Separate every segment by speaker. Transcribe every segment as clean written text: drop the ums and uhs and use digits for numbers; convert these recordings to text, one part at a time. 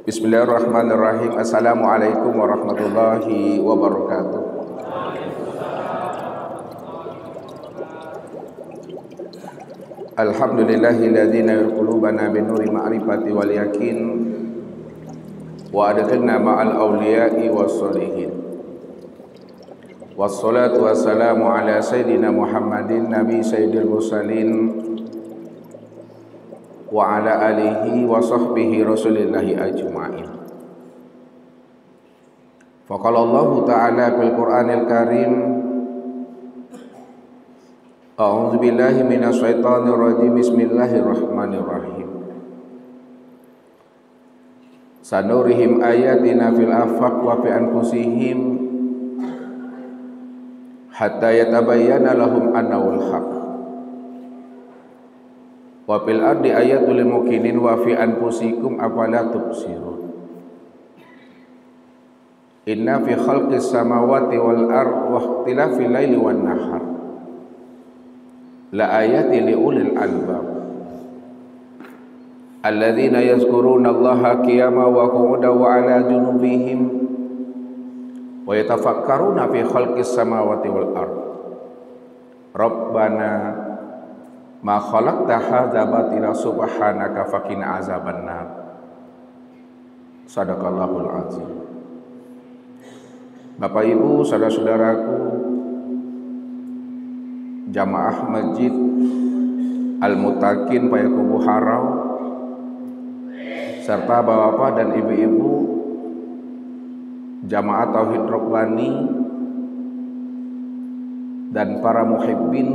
Speaker 1: Bismillahirrahmanirrahim. Assalamualaikum warahmatullahi wabarakatuh. Alhamdulillahilladzi nawwara qulubana binuri ma'rifati wal yakin wa adkhilna ma'al awliya'i was sholihin. Wassalatu wassalamu ala sayyidina Muhammadin nabi sayyidil mursalin wa ala alihi wa sahbihi rasulillahi ajma'in. Faqala Allah ta'ala fil Qur'anil Karim, a'udzu billahi minasy syaithanir rajim, bismillahirrahmanirrahim. Sanurihim ayatina fil afaq wa fi anfusihim hatta yatabayyana lahum annahul haqq. Wa fil ardi ayatul lil mukminin wa fi anfusikum afala tubsirun. Inna fi khalqis samawati wal ardi wa ikhtilafil laili wan nahar la ayatin li ulil albab alladzina yazkuruna Allaha qiyaman wa qu'udan wa 'ala junubihim wa yatafakkaruna fi khalqis samawati wal ardi Rabbana ma khalaqta hadza batila subhanaka faqina azabannar. Sadaqallahul azim. Bapak Ibu, saudara-saudaraku, jamaah Masjid Al-Muttaqin Payakumbuh Harau, serta bapak-bapak dan ibu-ibu jamaah Tauhid Robbani dan para muhibbin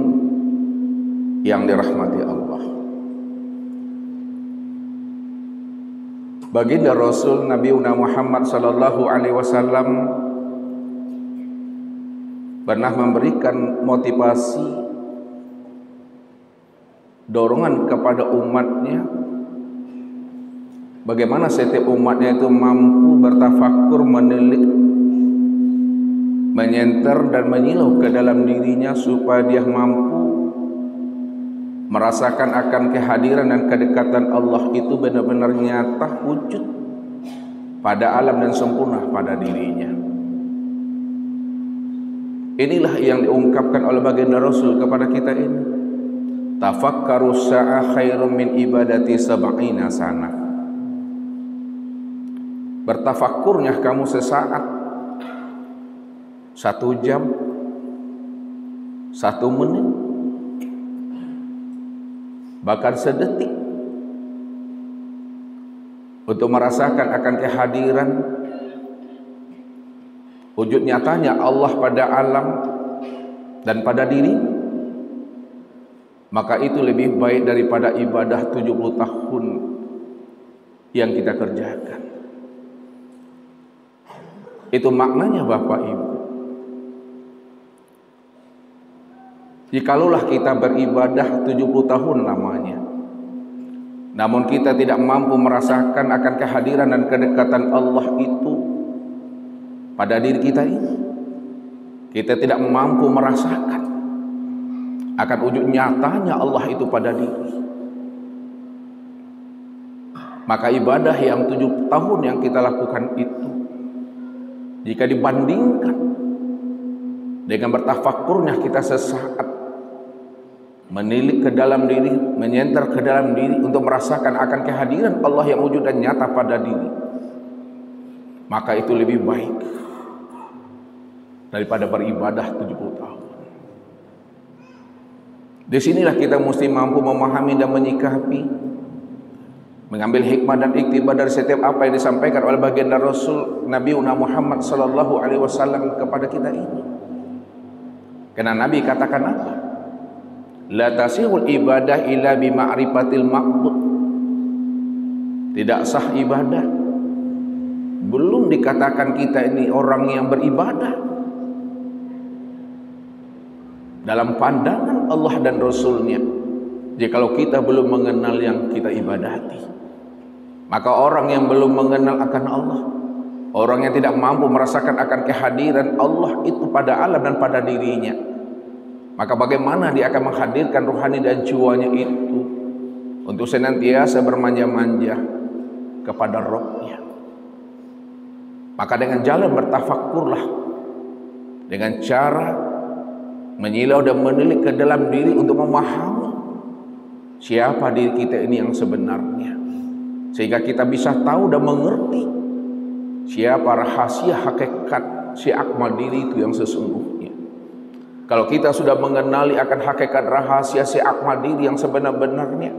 Speaker 1: yang dirahmati Allah. Baginda Rasul Nabi Muhammad sallallahu alaihi wasallam pernah memberikan motivasi, dorongan kepada umatnya bagaimana setiap umatnya itu mampu bertafakur, menilik, menyenter dan menyilau ke dalam dirinya supaya dia mampu merasakan akan kehadiran dan kedekatan Allah itu benar-benar nyata wujud pada alam dan sempurna pada dirinya. Inilah yang diungkapkan oleh baginda Rasul kepada kita ini. Tafakkaru sa'a khairum min ibadati sab'ina sana. Bertafakkurnya kamu sesaat, 1 jam, 1 menit, bahkan sedetik, untuk merasakan akan kehadiran wujud nyatanya Allah pada alam dan pada diri, maka itu lebih baik daripada ibadah 70 tahun yang kita kerjakan. Itu maknanya Bapak Ibu. Jikalau kita beribadah 70 tahun lamanya, namun kita tidak mampu merasakan akan kehadiran dan kedekatan Allah itu pada diri kita ini, kita tidak mampu merasakan akan wujud nyatanya Allah itu pada diri, maka ibadah yang 7 tahun yang kita lakukan itu, jika dibandingkan dengan bertafakurnya kita sesaat, menilik ke dalam diri, menyenter ke dalam diri untuk merasakan akan kehadiran Allah yang wujud dan nyata pada diri, maka itu lebih baik daripada beribadah 70 tahun. Disinilah kita mesti mampu memahami dan menyikapi, mengambil hikmah dan iktibar dari setiap apa yang disampaikan oleh baginda Rasul Nabi Muhammad sallallahu alaihi wasallam kepada kita ini. Karena Nabi katakan apa? La tasihul ibadah illa bi ma'rifatil ma'bud. Tidak sah ibadah, belum dikatakan kita ini orang yang beribadah dalam pandangan Allah dan Rasulnya, jikalau kita belum mengenal yang kita ibadati. Maka orang yang belum mengenal akan Allah, orang yang tidak mampu merasakan akan kehadiran Allah itu pada alam dan pada dirinya, maka bagaimana dia akan menghadirkan rohani dan jiwanya itu untuk senantiasa bermanja-manja kepada Rabb-Nya. Maka dengan jalan bertafakkurlah, dengan cara menyilau dan menilik ke dalam diri untuk memahami siapa diri kita ini yang sebenarnya, sehingga kita bisa tahu dan mengerti siapa rahasia hakikat si akmal diri itu yang sesungguhnya. Kalau kita sudah mengenali akan hakikat rahasia si akmal diri yang sebenar-benarnya,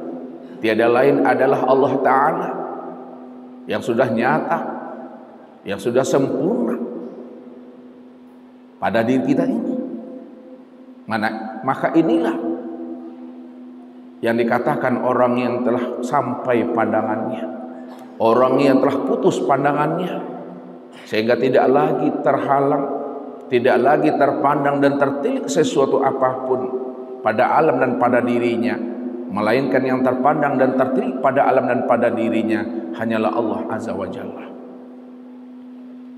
Speaker 1: tiada lain adalah Allah Ta'ala yang sudah nyata, yang sudah sempurna pada diri kita ini. Maka inilah yang dikatakan orang yang telah sampai pandangannya, orang yang telah putus pandangannya, sehingga tidak lagi terhalang, tidak lagi terpandang dan tertilik sesuatu apapun pada alam dan pada dirinya, melainkan yang terpandang dan tertilik pada alam dan pada dirinya hanyalah Allah Azza wa Jalla.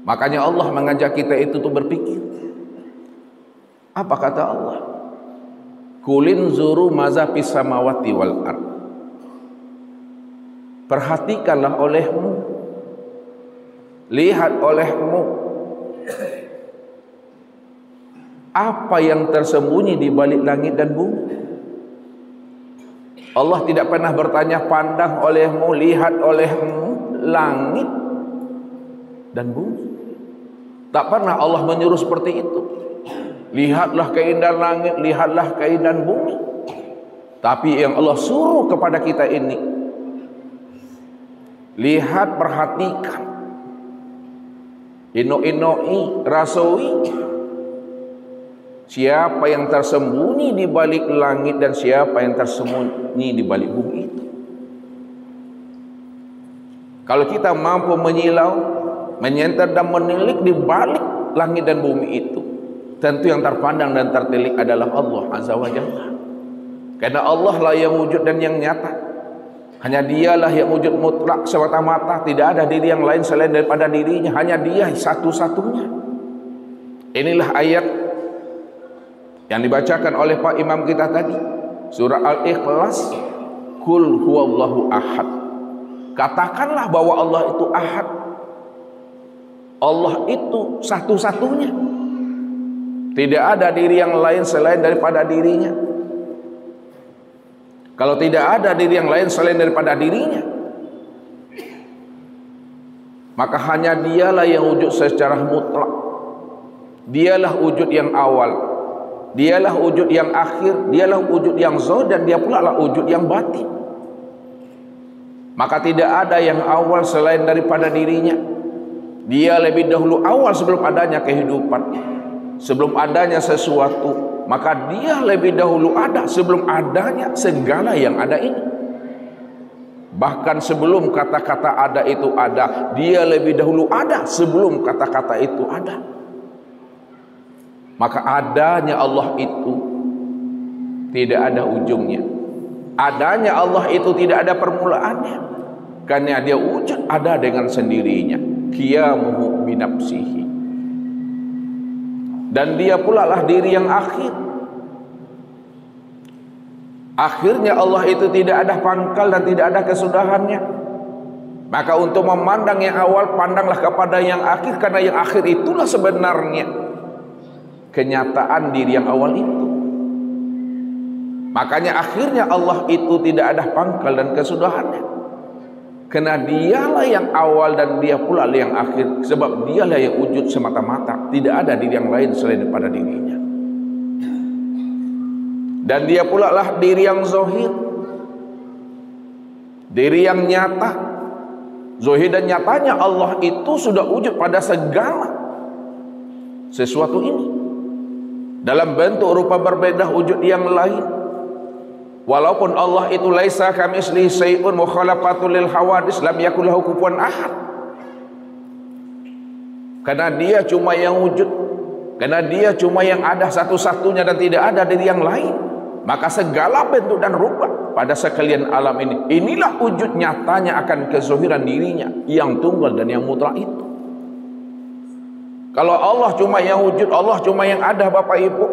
Speaker 1: Makanya Allah mengajak kita itu untuk berpikir. Apa kata Allah? Kulin zuru maza fis samawati wal ard. Perhatikanlah olehmu, lihat olehmu apa yang tersembunyi di balik langit dan bumi. Allah tidak pernah bertanya, pandang olehmu, lihat olehmu langit dan bumi. Tak pernah Allah menyuruh seperti itu. Lihatlah keindahan langit, lihatlah keindahan bumi. Tapi yang Allah suruh kepada kita ini, lihat, perhatikan, ino-inoi, rasoi siapa yang tersembunyi di balik langit dan siapa yang tersembunyi di balik bumi itu. Kalau kita mampu menyilau, menyentuh dan menilik di balik langit dan bumi itu, tentu yang terpandang dan tertilik adalah Allah Azza wa Jalla. Karena Allah lah yang wujud dan yang nyata. Hanya dialah yang wujud mutlak semata-mata. Tidak ada diri yang lain selain daripada dirinya. Hanya dia satu-satunya. Inilah ayat yang dibacakan oleh Pak Imam kita tadi, surah Al-Ikhlas. Kul huwallahu ahad. Katakanlah bahwa Allah itu ahad. Allah itu satu-satunya. Tidak ada diri yang lain selain daripada dirinya. Kalau tidak ada diri yang lain selain daripada dirinya, maka hanya dialah yang wujud secara mutlak. Dialah wujud yang awal, dialah wujud yang akhir, dialah wujud yang zahir, dan dia pula lah wujud yang batin. Maka tidak ada yang awal selain daripada dirinya. Dia lebih dahulu awal sebelum adanya kehidupan. Sebelum adanya sesuatu, maka dia lebih dahulu ada sebelum adanya segala yang ada ini. Bahkan sebelum kata-kata ada itu ada, dia lebih dahulu ada sebelum kata-kata itu ada. Maka adanya Allah itu tidak ada ujungnya. Adanya Allah itu tidak ada permulaannya. Karena dia wujud ada dengan sendirinya. Qiyamuhu binafsihi. Dan dia pula lah diri yang akhir. Akhirnya Allah itu tidak ada pangkal dan tidak ada kesudahannya. Maka untuk memandang yang awal, pandanglah kepada yang akhir. Karena yang akhir itulah sebenarnya kenyataan diri yang awal itu. Makanya akhirnya Allah itu tidak ada pangkal dan kesudahannya. Karena dialah yang awal dan dia pula yang akhir. Sebab dialah yang wujud semata-mata. Tidak ada diri yang lain selain daripada dirinya. Dan dia pula lah diri yang zahir, diri yang nyata. Zahir dan nyatanya Allah itu sudah wujud pada segala sesuatu ini. Dalam bentuk rupa berbeda wujud yang lain. Walaupun Allah itu laisa kamitslihi syai'un wa khalaqatul lil hawadis lam yakul lahu kufuwan ahad. Karena dia cuma yang wujud, karena dia cuma yang ada satu-satunya dan tidak ada diri yang lain, maka segala bentuk dan rupa pada sekalian alam ini, inilah wujud nyatanya akan kezahiran dirinya yang tunggal dan yang mutlak itu. Kalau Allah cuma yang wujud, Allah cuma yang ada, Bapak Ibu,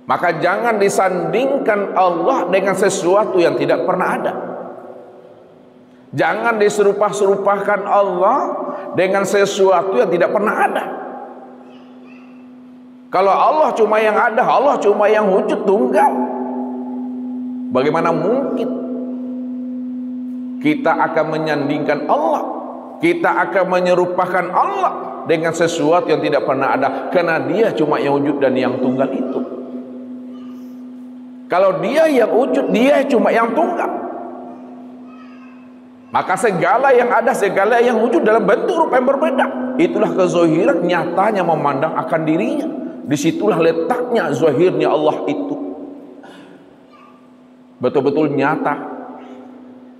Speaker 1: maka jangan disandingkan Allah dengan sesuatu yang tidak pernah ada. Jangan diserupah-serupahkan Allah dengan sesuatu yang tidak pernah ada. Kalau Allah cuma yang ada, Allah cuma yang wujud tunggal, bagaimana mungkin kita akan menyandingkan Allah, kita akan menyerupakan Allah dengan sesuatu yang tidak pernah ada? Karena Dia cuma yang wujud dan yang tunggal itu. Kalau Dia yang wujud, Dia cuma yang tunggal, maka segala yang ada, segala yang wujud dalam bentuk rupa yang berbeda, itulah kezahiran nyatanya memandang akan dirinya. Disitulah letaknya zahirnya Allah itu, betul-betul nyata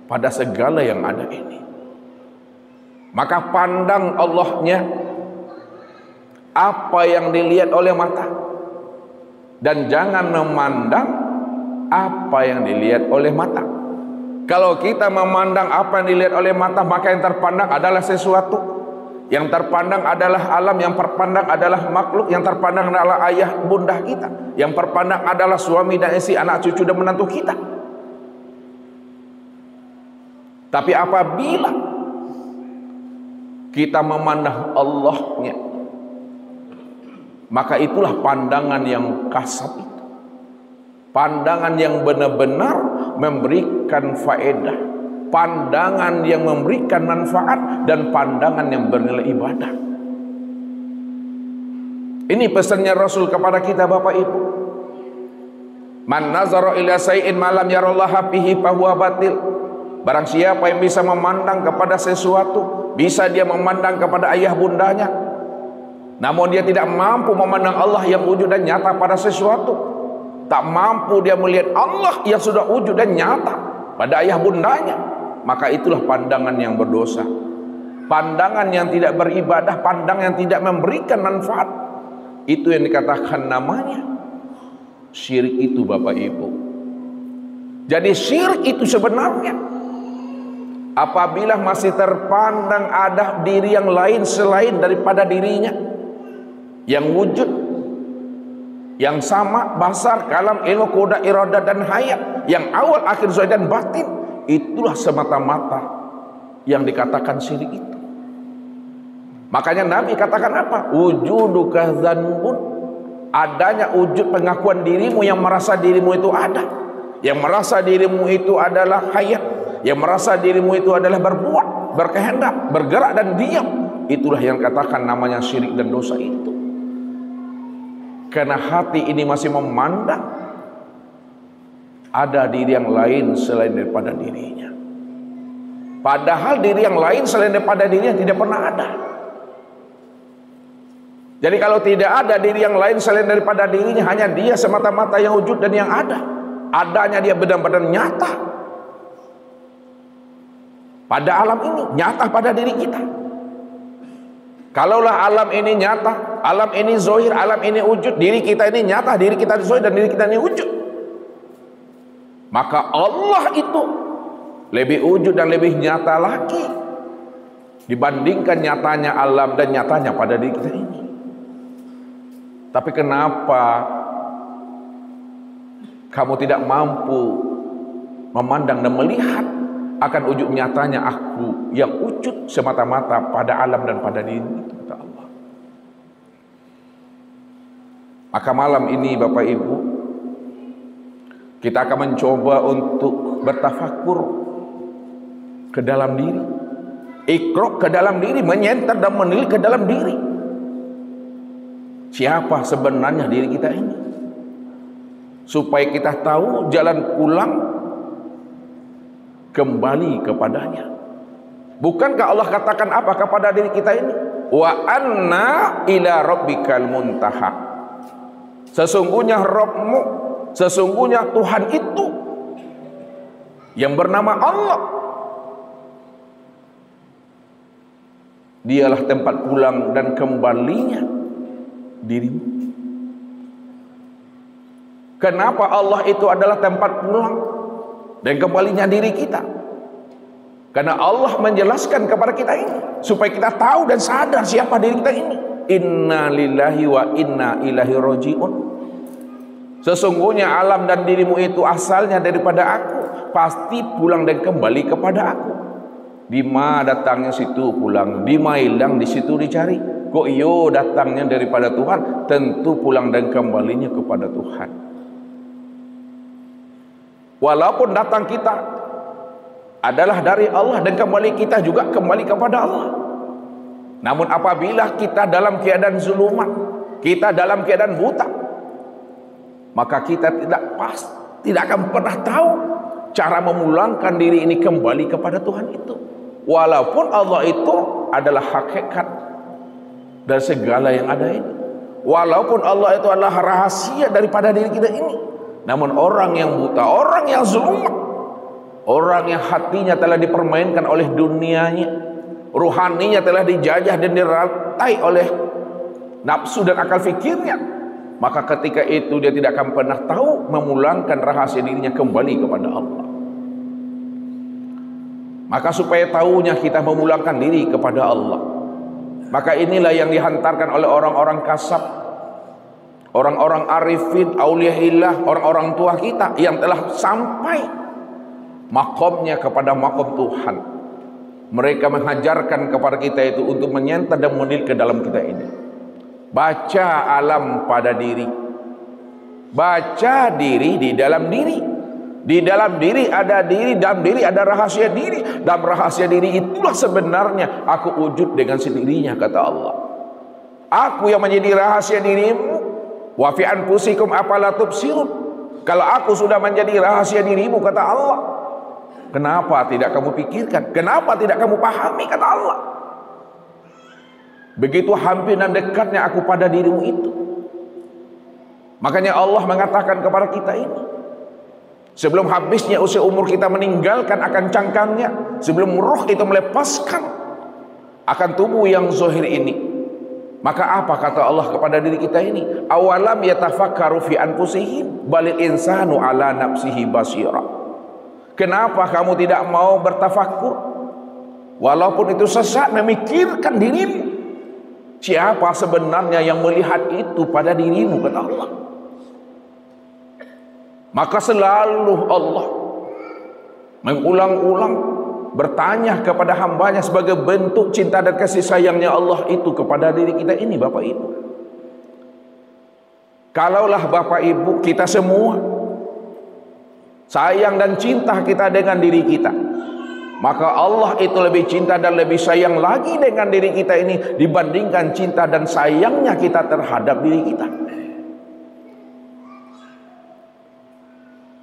Speaker 1: pada segala yang ada ini. Maka pandang Allahnya apa yang dilihat oleh mata, dan jangan memandang apa yang dilihat oleh mata. Kalau kita memandang apa yang dilihat oleh mata, maka yang terpandang adalah sesuatu. Yang terpandang adalah alam, yang terpandang adalah makhluk, yang terpandang adalah ayah bunda kita, yang terpandang adalah suami dan istri, anak cucu dan menantu kita. Tapi apabila kita memandang Allahnya, maka itulah pandangan yang kasat itu, pandangan yang benar-benar memberikan faedah, pandangan yang memberikan manfaat, dan pandangan yang bernilai ibadah. Ini pesannya Rasul kepada kita, Bapak Ibu. Man nazara ila say'in ma lam yarallaha fihi fahuwa batil. Barang siapa yang bisa memandang kepada sesuatu, bisa dia memandang kepada ayah bundanya, namun dia tidak mampu memandang Allah yang wujud dan nyata pada sesuatu, tak mampu dia melihat Allah yang sudah wujud dan nyata pada ayah bundanya, maka itulah pandangan yang berdosa, pandangan yang tidak beribadah, pandangan yang tidak memberikan manfaat. Itu yang dikatakan namanya syirik itu, Bapak Ibu. Jadi syirik itu sebenarnya apabila masih terpandang ada diri yang lain selain daripada dirinya, yang wujud, yang sama, basar, kalam, ilmu, kuda, iradah, dan hayat, yang awal, akhir, zahir, dan batin, itulah semata-mata yang dikatakan syirik itu. Makanya Nabi katakan apa? Wujuduka dzanbun, adanya wujud pengakuan dirimu yang merasa dirimu itu ada, yang merasa dirimu itu adalah hayat, yang merasa dirimu itu adalah berbuat, berkehendak, bergerak dan diam. Itulah yang katakan namanya syirik dan dosa itu. Karena hati ini masih memandang ada diri yang lain selain daripada dirinya, padahal diri yang lain selain daripada dirinya tidak pernah ada. Jadi kalau tidak ada diri yang lain selain daripada dirinya, hanya dia semata-mata yang wujud dan yang ada, adanya dia benar-benar nyata pada alam ini, nyata pada diri kita. Kalaulah alam ini nyata, alam ini zahir, alam ini wujud, diri kita ini nyata, diri kita zahir, dan diri kita ini wujud, maka Allah itu lebih wujud dan lebih nyata lagi dibandingkan nyatanya alam dan nyatanya pada diri kita ini. Tapi kenapa kamu tidak mampu memandang dan melihat akan wujud nyatanya aku yang wujud semata-mata pada alam dan pada diri itu, kata Allah. Maka malam ini Bapak Ibu, kita akan mencoba untuk bertafakur ke dalam diri, iqra' ke dalam diri, menyenter dan menilik ke dalam diri. Siapa sebenarnya diri kita ini, supaya kita tahu jalan pulang kembali kepadanya. Bukankah Allah katakan apa kepada diri kita ini? Wa anna ila rabbikal muntaha. Sesungguhnya Rabbmu, sesungguhnya Tuhan itu yang bernama Allah, dialah tempat pulang dan kembalinya dirimu. Kenapa Allah itu adalah tempat pulang dan kembalinya diri kita? Karena Allah menjelaskan kepada kita ini supaya kita tahu dan sadar siapa diri kita ini. Inna lillahi wa inna ilaihi raji'un. Sesungguhnya alam dan dirimu itu asalnya daripada aku, pasti pulang dan kembali kepada aku. Di ma datangnya situ pulang, di ma hilang di situ dicari. Kok iyo datangnya daripada Tuhan, tentu pulang dan kembalinya kepada Tuhan. Walaupun datang kita adalah dari Allah dan kembali kita juga kembali kepada Allah. Namun apabila kita dalam keadaan zulumat, kita dalam keadaan buta, maka kita tidak akan pernah tahu cara memulangkan diri ini kembali kepada Tuhan itu. Walaupun Allah itu adalah hakikat dari segala yang ada ini, walaupun Allah itu adalah rahasia daripada diri kita ini, namun orang yang buta, orang yang zulumat, orang yang hatinya telah dipermainkan oleh dunianya, ruhaninya telah dijajah dan dirantai oleh nafsu dan akal fikirnya, maka ketika itu dia tidak akan pernah tahu memulangkan rahasia dirinya kembali kepada Allah. Maka supaya tahunya kita memulangkan diri kepada Allah, maka inilah yang dihantarkan oleh orang-orang kasab, orang-orang arifin, auliyaillah, orang-orang tua kita yang telah sampai makomnya kepada makom Tuhan. Mereka mengajarkan kepada kita itu untuk menyenta dan menilik ke dalam kita ini. Baca alam pada diri, baca diri di dalam diri. Di dalam diri ada diri, dalam diri ada rahasia diri. Dalam rahasia diri itulah sebenarnya aku wujud dengan sendirinya, kata Allah. Aku yang menjadi rahasia dirimu. Wa fi anfusikum afala tubsirun. Kalau aku sudah menjadi rahasia dirimu, kata Allah, kenapa tidak kamu pikirkan? Kenapa tidak kamu pahami, kata Allah. Begitu hampir dan dekatnya aku pada dirimu itu. Makanya Allah mengatakan kepada kita ini, sebelum habisnya usia umur kita meninggalkan akan cangkangnya, sebelum ruh itu melepaskan akan tubuh yang zahir ini, maka apa kata Allah kepada diri kita ini? Awalam yatafakkaru fi anfusihim balil insanu ala nafsihi basira. Kenapa kamu tidak mau bertafakur? Walaupun itu sesat, memikirkan dirimu. Siapa sebenarnya yang melihat itu pada dirimu, kata Allah. Maka selalu Allah mengulang-ulang bertanya kepada hambanya sebagai bentuk cinta dan kasih sayangnya Allah itu kepada diri kita ini, Bapak Ibu. Kalaulah Bapak Ibu kita semua sayang dan cinta kita dengan diri kita, maka Allah itu lebih cinta dan lebih sayang lagi dengan diri kita ini dibandingkan cinta dan sayangnya kita terhadap diri kita.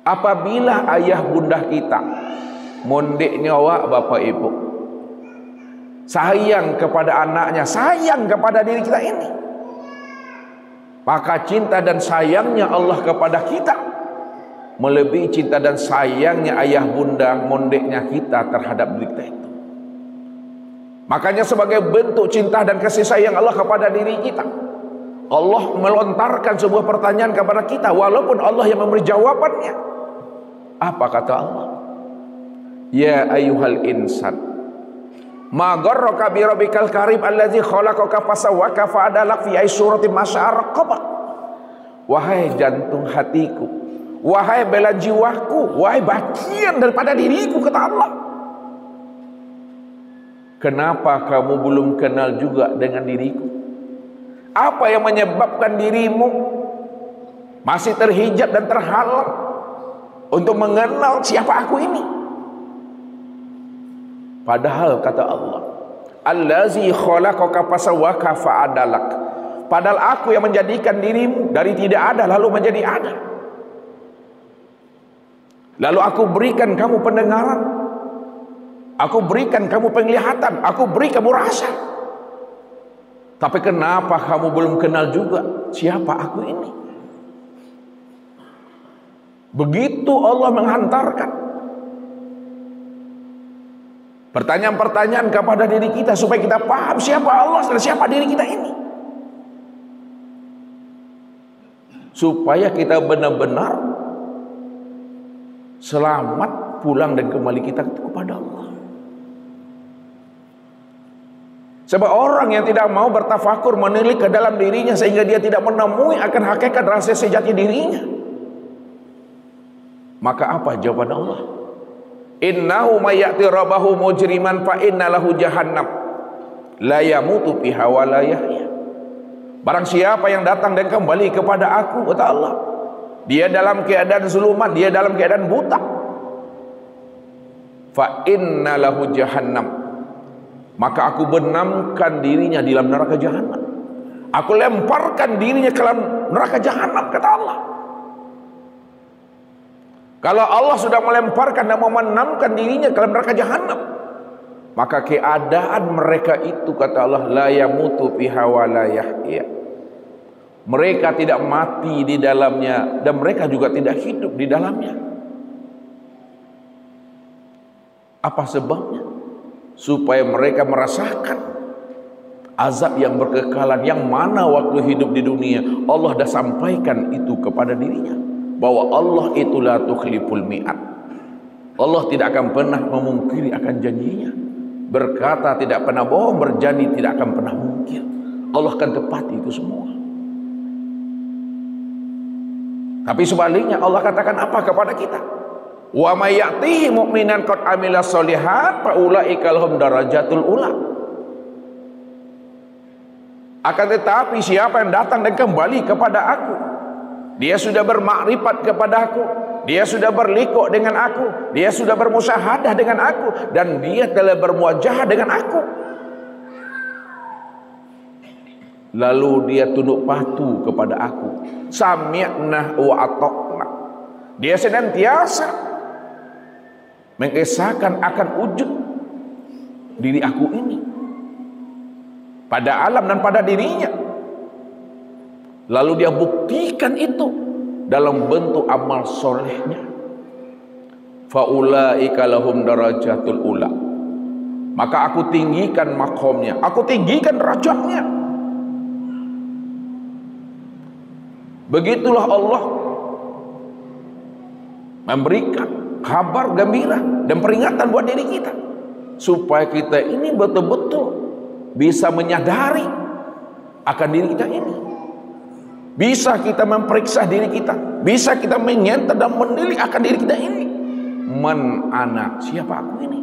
Speaker 1: Apabila ayah bunda kita, mondek nyawa Bapak Ibu, sayang kepada anaknya, sayang kepada diri kita ini, maka cinta dan sayangnya Allah kepada kita melebihi cinta dan sayangnya ayah bunda mondeknya kita terhadap diri kita itu. Makanya sebagai bentuk cinta dan kasih sayang Allah kepada diri kita, Allah melontarkan sebuah pertanyaan kepada kita, walaupun Allah yang memberi jawabannya. Apa kata Allah? Ya ayyuhal insan, ma gharraka bi rabbikal karim allazi khalaqaka fasawwaka fa'adalak fi ayyi suratin masyaraqaba. Wahai jantung hatiku, wahai bela jiwaku, wahai bagian daripada diriku, kata Allah, kenapa kamu belum kenal juga dengan diriku? Apa yang menyebabkan dirimu masih terhijab dan terhalang untuk mengenal siapa aku ini? Padahal kata Allah, allazi khalaqaka fasawwaka fa'adalak. Padahal aku yang menjadikan dirimu dari tidak ada lalu menjadi ada. Lalu aku berikan kamu pendengaran, aku berikan kamu penglihatan, aku beri kamu rasa. Tapi kenapa kamu belum kenal juga siapa aku ini? Begitu Allah menghantarkan pertanyaan-pertanyaan kepada diri kita supaya kita paham siapa Allah dan siapa diri kita ini, supaya kita benar-benar selamat pulang dan kembali kita kepada Allah. Sebab orang yang tidak mau bertafakur, menilik ke dalam dirinya sehingga dia tidak menemui akan hakikat rahasia sejati dirinya, maka apa jawaban Allah? Innahu may ya'ti rabbahu mujriman fa inna lahu jahannam la yamutu fiha wa la yahya. Barang siapa yang datang dan kembali kepada aku, kata Allah, dia dalam keadaan zulumat, dia dalam keadaan buta, fa inna lahu jahannam, maka aku benamkan dirinya di dalam neraka jahanam. Aku lemparkan dirinya ke dalam neraka jahanam, kata Allah. Kalau Allah sudah melemparkan dan memenamkan dirinya ke dalam neraka jahanam, maka keadaan mereka itu, kata Allah, la yamutu fiha wa la yahya. Mereka tidak mati di dalamnya dan mereka juga tidak hidup di dalamnya. Apa sebabnya? Supaya mereka merasakan azab yang berkekalan, yang mana waktu hidup di dunia Allah dah sampaikan itu kepada dirinya, bahwa Allah itu la tukhliful mi'ad. Allah tidak akan pernah memungkiri akan janjinya. Berkata tidak pernah bohong, berjanji tidak akan pernah mungkir. Allah akan tepati itu semua. Tapi sebaliknya Allah katakan apa kepada kita? Wa may ya'tihi mu'minan qad amila sholihat fa ulaika lahum darajatul ula. Akan tetapi siapa yang datang dan kembali kepada aku, dia sudah bermakrifat kepada aku, dia sudah berliqo dengan aku, dia sudah bermusyahadah dengan aku, dan dia telah bermuajahah dengan aku, lalu dia tunduk patuh kepada aku, sami'na wa ata'na, dia senantiasa mengesahkan akan wujud diri aku ini pada alam dan pada dirinya, lalu dia buktikan itu dalam bentuk amal solehnya. Faulaika lahum darajatul ula, maka aku tinggikan makomnya, aku tinggikan derajatnya. Begitulah Allah memberikan kabar gembira dan peringatan buat diri kita, supaya kita ini betul-betul bisa menyadari akan diri kita ini. Bisa kita memeriksa diri kita, bisa kita menyentuh dan menilik akan diri kita ini. Man ana, siapa aku ini?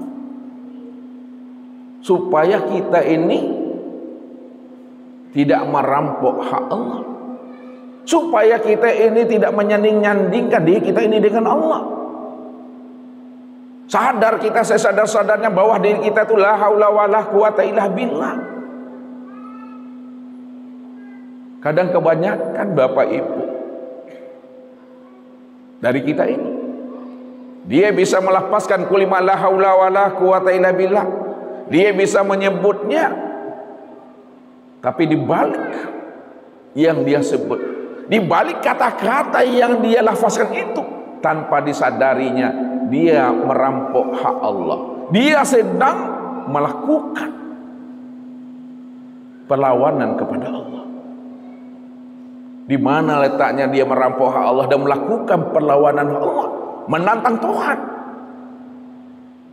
Speaker 1: Supaya kita ini tidak merampok hak Allah, supaya kita ini tidak menyanding-nyandingkan diri kita ini dengan Allah. Sadar kita sesadar-sadarnya bahwa diri kita itu la haula wala quwata illa billah. Kadang kebanyakan Bapak Ibu dari kita ini, dia bisa melafazkan kulima la haula wala quwata illa billah, dia bisa menyebutnya, tapi di balik yang dia sebut, di balik kata-kata yang dia lafazkan itu, tanpa disadarinya dia merampok hak Allah. Dia sedang melakukan perlawanan kepada Allah. Di mana letaknya dia merampok hak Allah dan melakukan perlawanan hak Allah, menantang Tuhan?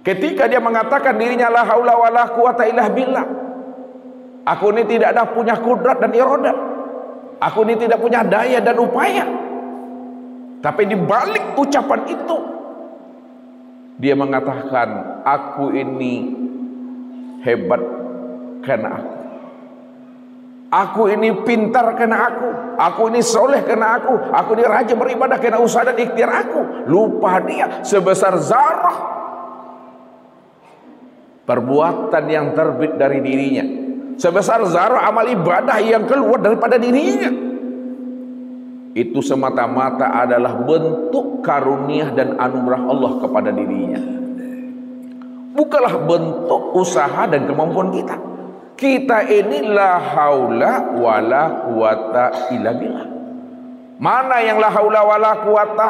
Speaker 1: Ketika dia mengatakan dirinya la haula wala quwata illa billah, aku ini tidak ada punya kudrat dan iradah, aku ini tidak punya daya dan upaya. Tapi di balik ucapan itu, dia mengatakan, aku ini hebat karena aku ini pintar karena aku ini soleh karena aku ini rajin beribadah karena usaha dan ikhtiar aku. Lupa dia sebesar zarah perbuatan yang terbit dari dirinya, sebesar zarah amal ibadah yang keluar daripada dirinya, itu semata-mata adalah bentuk karunia dan anugerah Allah kepada dirinya, bukanlah bentuk usaha dan kemampuan kita. Kita ini la haula wala quwata illa billah. Mana yang la haula wala quwata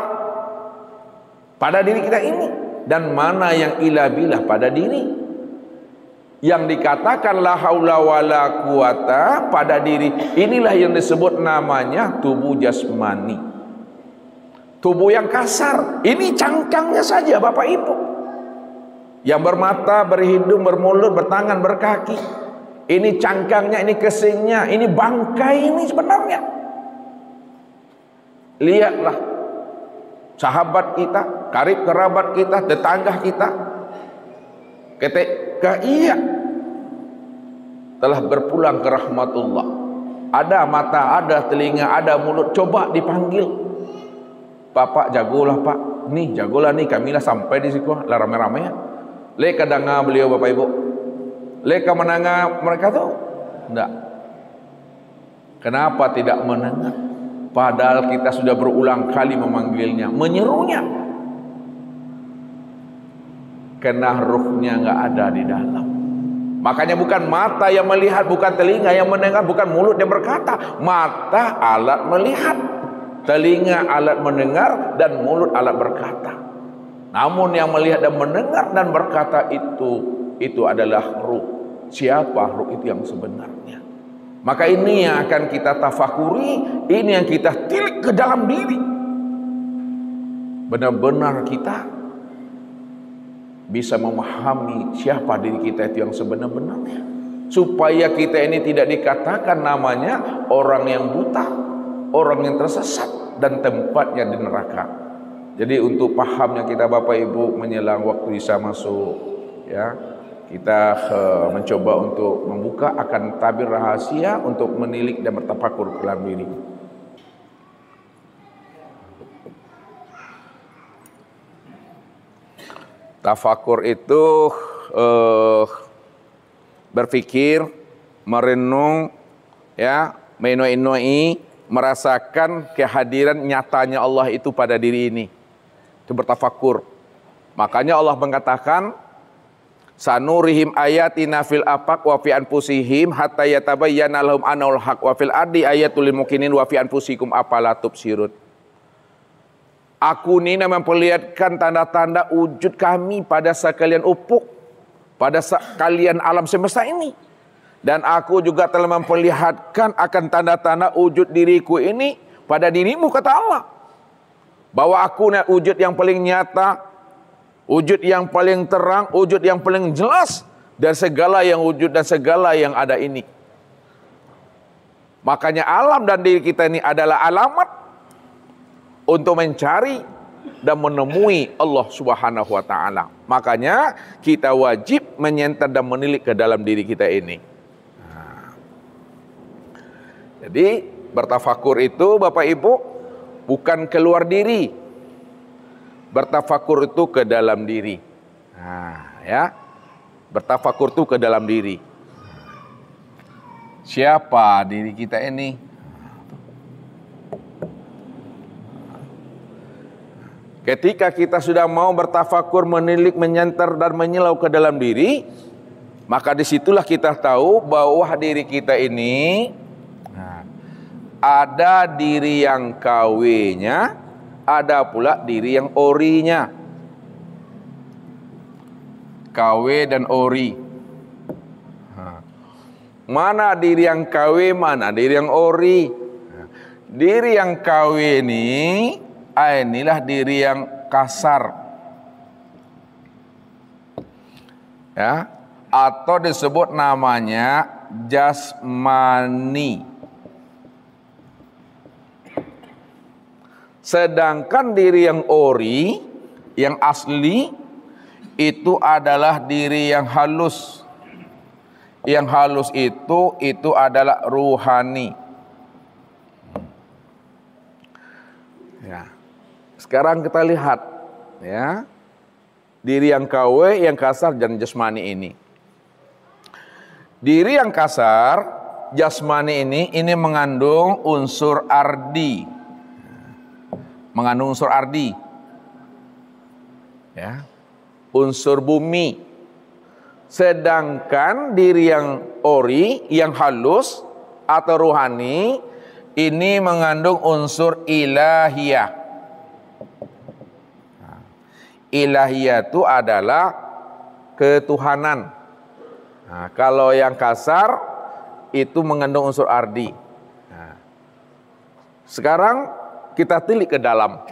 Speaker 1: pada diri kita ini, dan mana yang illa billah pada diri. Yang dikatakan la haula wala quwata pada diri, inilah yang disebut namanya tubuh jasmani, tubuh yang kasar. Ini cangkangnya saja Bapak Ibu, yang bermata, berhidung, bermulut, bertangan, berkaki. Ini cangkangnya, ini kesingnya, ini bangkai ini sebenarnya. Lihatlah sahabat kita karib kerabat kita, tetangga kita, ketika ia telah berpulang ke rahmatullah, ada mata, ada telinga, ada mulut, coba dipanggil, Bapak jagolah Pak, nih jagolah nih, kamilah sampai di situ lah rame-rame ya. Leka dengar beliau Bapak Ibu, leka mendengar mereka tuh enggak. Kenapa tidak mendengar? Padahal kita sudah berulang kali memanggilnya, menyerunya. Karena ruhnya enggak ada di dalam. Makanya bukan mata yang melihat, bukan telinga yang mendengar, bukan mulut yang berkata. Mata alat melihat, telinga alat mendengar, dan mulut alat berkata. Namun yang melihat dan mendengar dan berkata itu adalah ruh. Siapa ruh itu yang sebenarnya? Maka ini yang akan kita tafakuri, ini yang kita tilik ke dalam diri. Benar-benar kita bisa memahami siapa diri kita itu yang sebenar-benarnya. Supaya kita ini tidak dikatakan namanya orang yang buta, orang yang tersesat, dan tempatnya di neraka. Jadi untuk pahamnya kita Bapak Ibu menjelang waktu Isya masuk, ya, kita mencoba untuk membuka akan tabir rahasia untuk menilik dan bertafakur ke dalam diri. Tafakur itu berpikir, merenung, ya, menoi-noi, merasakan kehadiran nyatanya Allah itu pada diri ini. Itu bertafakur. Makanya Allah mengatakan, sanurihim ayatina fil afaq wa fi anfusihim hatta yatabayyana lahum annahu al-haq wa fil ardi ayatul lil mukminin wa fi anfusikum afala tubsirun. Aku ini memperlihatkan tanda-tanda wujud kami pada sekalian ufuk, pada sekalian alam semesta ini. Dan aku juga telah memperlihatkan akan tanda-tanda wujud diriku ini pada dirimu, kata Allah. Bahwa aku wujud yang paling nyata, wujud yang paling terang, wujud yang paling jelas dari segala yang wujud dan segala yang ada ini. Makanya alam dan diri kita ini adalah alamat untuk mencari dan menemui Allah Subhanahu wa taala. Makanya kita wajib menyenter dan menilik ke dalam diri kita ini. Jadi bertafakur itu Bapak Ibu bukan keluar diri. Bertafakur itu ke dalam diri. Ya. Bertafakur itu ke dalam diri. Siapa diri kita ini? Ketika kita sudah mau bertafakur, menilik, menyenter dan menyelau ke dalam diri, maka disitulah kita tahu bahwa diri kita ini ada diri yang KW-nya, ada pula diri yang orinya. KW dan ori. Mana diri yang KW, mana diri yang ori? Diri yang KW ini, inilah diri yang kasar. Ya, atau disebut namanya jasmani. Sedangkan diri yang ori, yang asli, itu adalah diri yang halus. Yang halus itu adalah ruhani. Ya. Sekarang kita lihat, ya, diri yang KW, yang kasar dan jasmani ini. Diri yang kasar, jasmani ini mengandung unsur ardi. Mengandung unsur ardi, ya, unsur bumi. Sedangkan diri yang ori, yang halus atau ruhani, ini mengandung unsur ilahiyah. Ilahiyah itu adalah ketuhanan. Nah, kalau yang kasar itu mengandung unsur ardi. Nah, sekarang kita tilik ke dalam.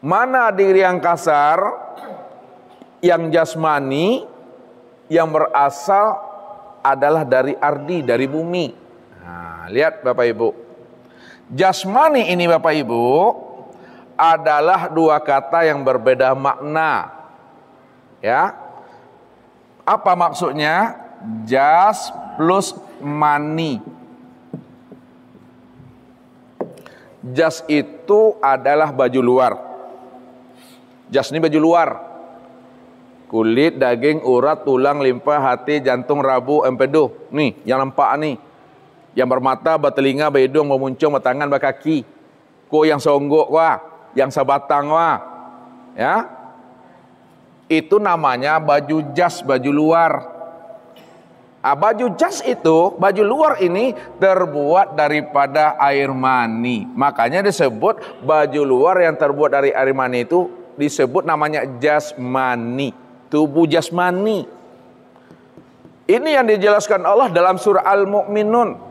Speaker 1: Mana diri yang kasar, yang jasmani, yang berasal adalah dari ardi, dari bumi. Nah, lihat Bapak Ibu. Jasmani ini Bapak Ibu adalah dua kata yang berbeda makna. Ya. Apa maksudnya? Jas plus mani. Jas itu adalah baju luar. Jas ini baju luar. Kulit, daging, urat, tulang, limpa, hati, jantung, rabu, empedu. Nih, yang nampak nih. Yang bermata, bertelinga, berhidung, bermuncung, bertangan, berkaki. Ko yang songgok wah, yang sebatang wah. Ya. Itu namanya baju jas, baju luar. Baju jas itu, baju luar ini terbuat daripada air mani. Makanya disebut baju luar yang terbuat dari air mani itu disebut namanya jasmani, tubuh jasmani. Ini yang dijelaskan Allah dalam surah Al-Mu'minun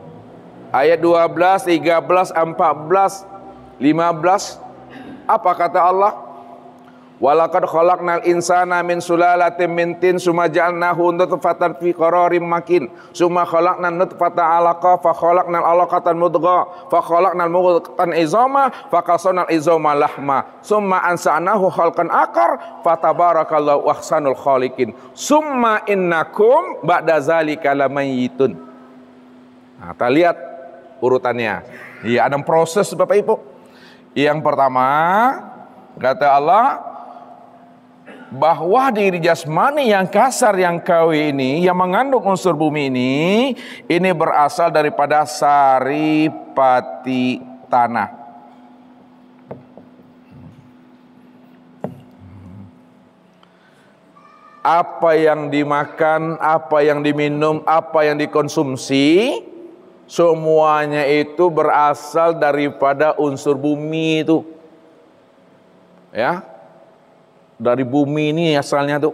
Speaker 1: ayat 12, 13, 14, 15. Apa kata Allah? Walaqad khalaqnal insana min sulalatin min tin summa ja'alnahu nutfatan fi qararim makin summa khalaqnan nutfata 'alaqa fa khalaqnal 'alaqatan mudghah fa khalaqnal mudghatan izama fa qasalnal izama lahma summa ansa'nahu khalqan akar fa tabarakallahu ahsanul khaliqin summa innakum ba'da zalika lamayitun. Nah, kita lihat urutannya. Iya, ada proses Bapak Ibu. Yang pertama kata Allah bahwa diri jasmani yang kasar yang kawi ini yang mengandung unsur bumi ini berasal daripada saripati tanah. Apa yang dimakan, apa yang diminum, apa yang dikonsumsi, semuanya itu berasal daripada unsur bumi itu. Ya. Dari bumi ini asalnya tuh.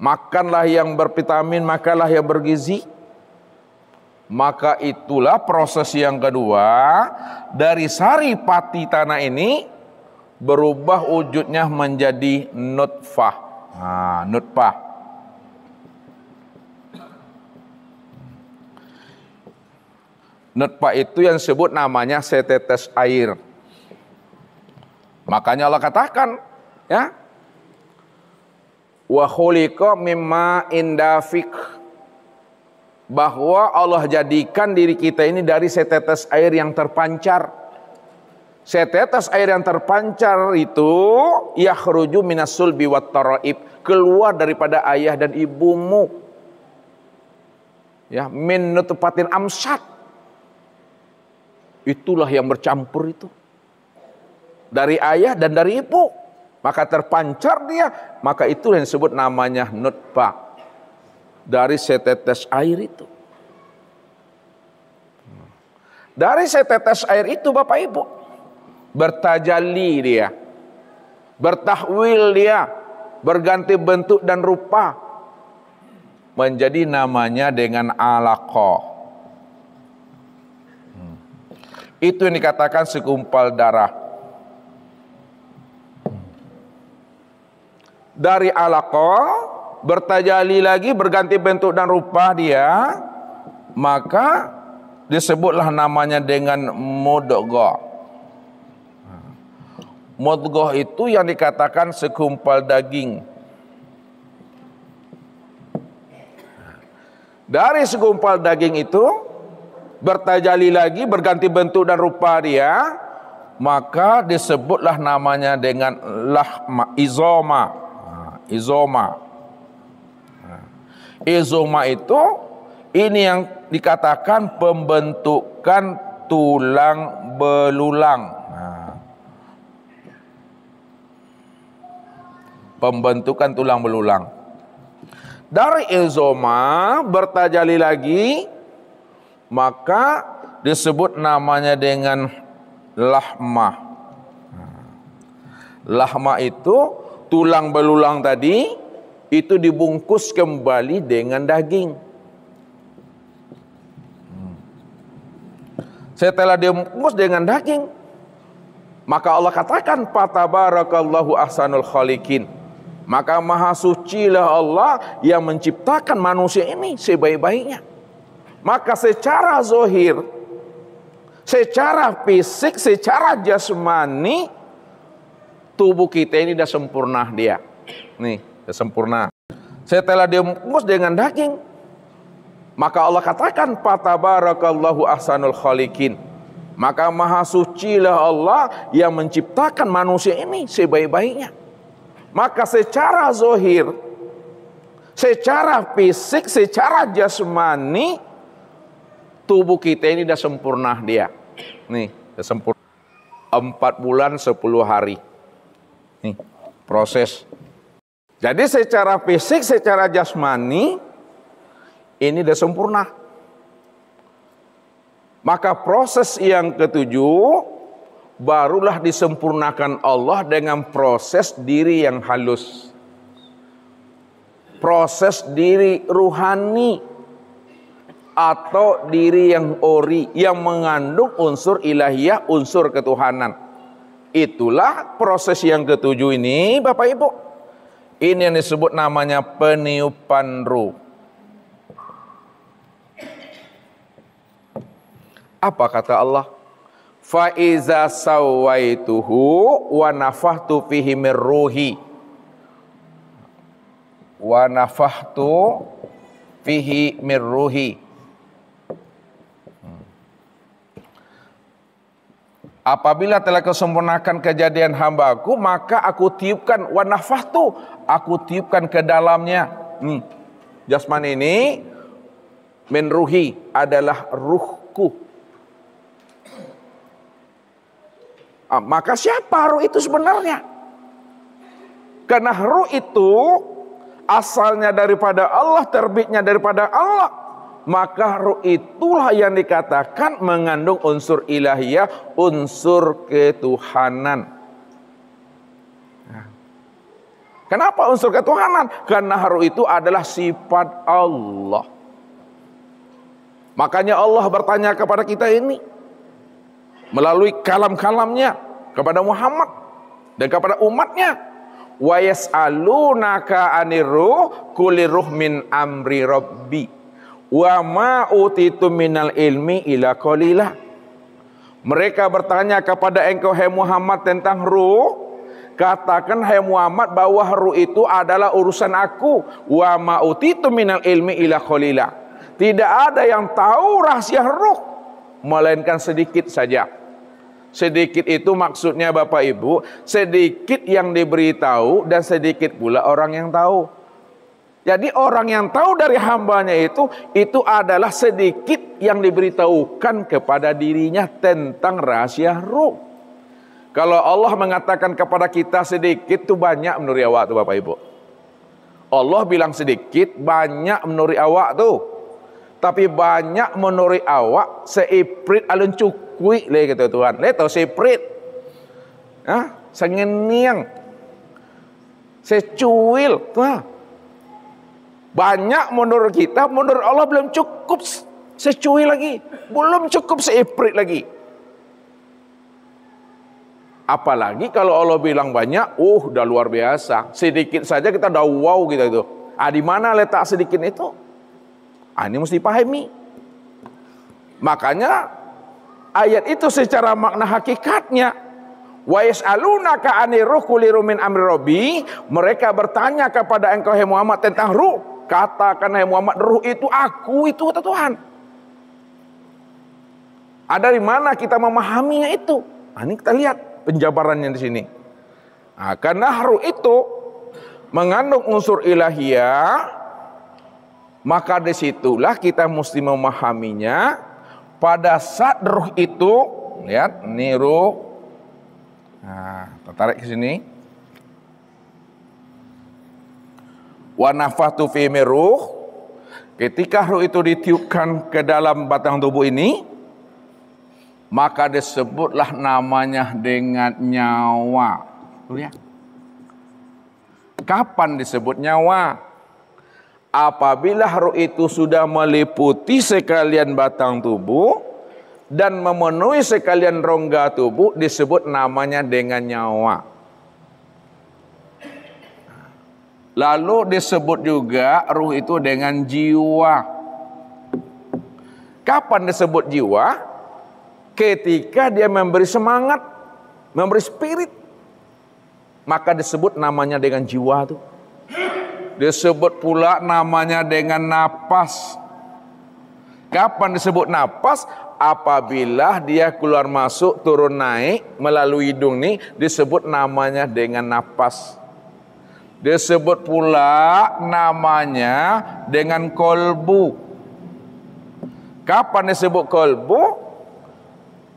Speaker 1: Makanlah yang bervitamin, makanlah yang bergizi. Maka itulah proses yang kedua, dari saripati tanah ini berubah wujudnya menjadi nutfah. Nah, nutfah. Nutfah itu yang disebut namanya setetes air. Makanya Allah katakan, ya, wa khuliqa mimma indafik, bahwa Allah jadikan diri kita ini dari setetes air yang terpancar. Setetes air yang terpancar itu yakhruju minas sulbi wat taraib, keluar daripada ayah dan ibumu. Ya, min nutfatin amsat. Itulah yang bercampur itu. Dari ayah dan dari ibu. Maka terpancar dia, maka itu yang disebut namanya nutfah, dari setetes air itu. Dari setetes air itu Bapak Ibu bertajalli dia, bertahwil dia, berganti bentuk dan rupa menjadi namanya dengan alaqah. Itu yang dikatakan segumpal darah. Dari alaqah bertajali lagi, berganti bentuk dan rupa dia, maka disebutlah namanya dengan mudghah. Mudghah itu yang dikatakan segumpal daging. Dari segumpal daging itu bertajali lagi, berganti bentuk dan rupa dia, maka disebutlah namanya dengan lahma, izoma. Izoma. Izoma itu ini yang dikatakan pembentukan tulang belulang. Pembentukan tulang belulang. Dari izoma bertajali lagi, maka disebut namanya dengan lahma. Lahma itu tulang belulang tadi itu dibungkus kembali dengan daging. Setelah dibungkus dengan daging, maka Allah katakan fatabarakallahu ahsanul khaliqin. Maka maha sucilah Allah yang menciptakan manusia ini sebaik-baiknya. Maka secara zahir, secara fisik, secara jasmani, tubuh kita ini sudah sempurna dia. Nih, sudah sempurna. Setelah dia bungkus dengan daging, maka Allah katakan, fatabarakallahu ahsanul khaliqin. Maka maha sucilah Allah yang menciptakan manusia ini sebaik-baiknya. Maka secara zahir, secara fisik, secara jasmani, tubuh kita ini sudah sempurna dia. Nih, sudah sempurna. 4 bulan 10 hari. Nih, proses. Jadi secara fisik, secara jasmani, ini sudah sempurna. Maka proses yang ketujuh, barulah disempurnakan Allah dengan proses diri yang halus. Proses diri ruhani atau diri yang ori, yang mengandung unsur ilahiyah, unsur ketuhanan. Itulah proses yang ketujuh ini, Bapak Ibu. Ini yang disebut namanya peniupan ruh. Apa kata Allah? Fa iza sawaituhu wa nafakhtu fihi mir ruhi. Wa nafakhtu fihi mir ruhi. Apabila telah kesempurnakan kejadian hambaku, maka aku tiupkan wa nafakhtu, aku tiupkan ke dalamnya. Jasmani ini min ruhi adalah ruhku. Maka siapa ruh itu sebenarnya? Karena ruh itu asalnya daripada Allah, terbitnya daripada Allah. Maka ruh itulah yang dikatakan mengandung unsur ilahiyah, unsur ketuhanan. Kenapa unsur ketuhanan? Karena ruh itu adalah sifat Allah. Makanya Allah bertanya kepada kita ini melalui kalam-kalamnya kepada Muhammad dan kepada umatnya. Wa yas'alunaka 'anir ruh qul ruh min amri rabbi wa ma utitu minal ilmi ila qalila. Mereka bertanya kepada engkau hai Muhammad tentang ruh. Katakan hai Muhammad bahwa ruh itu adalah urusan aku. Wa ma utitu minal ilmi ila qalila. Tidak ada yang tahu rahasia ruh melainkan sedikit saja. Sedikit itu maksudnya Bapak Ibu, sedikit yang diberitahu dan sedikit pula orang yang tahu. Jadi orang yang tahu dari hambanya itu adalah sedikit yang diberitahukan kepada dirinya tentang rahasia ruh. Kalau Allah mengatakan kepada kita sedikit itu banyak menurut awak tuh Bapak Ibu. Allah bilang sedikit, banyak menurut awak tuh. Tapi banyak menurut awak seiprit alun cukui le kata Tuhan. Le tahu seiprit. Sengeniang. Secuil tuh. Banyak menurut kita, menurut Allah belum cukup secuil lagi, belum cukup seiprit lagi. Apalagi kalau Allah bilang banyak, udah luar biasa. Sedikit saja kita udah wow gitu itu. Di mana letak sedikit itu? Ini mesti pahami. Makanya ayat itu secara makna hakikatnya, wa yas'alunaka 'anir ruh qul ruh min amri rabbi. Mereka bertanya kepada engkau hai Muhammad tentang ruh. Katakan hai Muhammad, ruh itu aku, itu kata Tuhan. Dari mana kita memahaminya itu? Ini kita lihat penjabarannya di sini. Karena ruh itu mengandung unsur ilahiyah, maka disitulah kita mesti memahaminya. Pada saat ruh itu, lihat, ini ruh. Tarik ke sini. Wa nafakhtu fihi mir ruh. Ketika ruh itu ditiupkan ke dalam batang tubuh ini, maka disebutlah namanya dengan nyawa. Lihat. Kapan disebut nyawa? Apabila ruh itu sudah meliputi sekalian batang tubuh dan memenuhi sekalian rongga tubuh, disebut namanya dengan nyawa. Lalu disebut juga ruh itu dengan jiwa. Kapan disebut jiwa? Ketika dia memberi semangat, memberi spirit. Maka disebut namanya dengan jiwa tuh. Disebut pula namanya dengan napas. Kapan disebut napas? Apabila dia keluar masuk, turun naik melalui hidung nih, disebut namanya dengan napas. Disebut pula namanya dengan kolbu. Kapan disebut kolbu?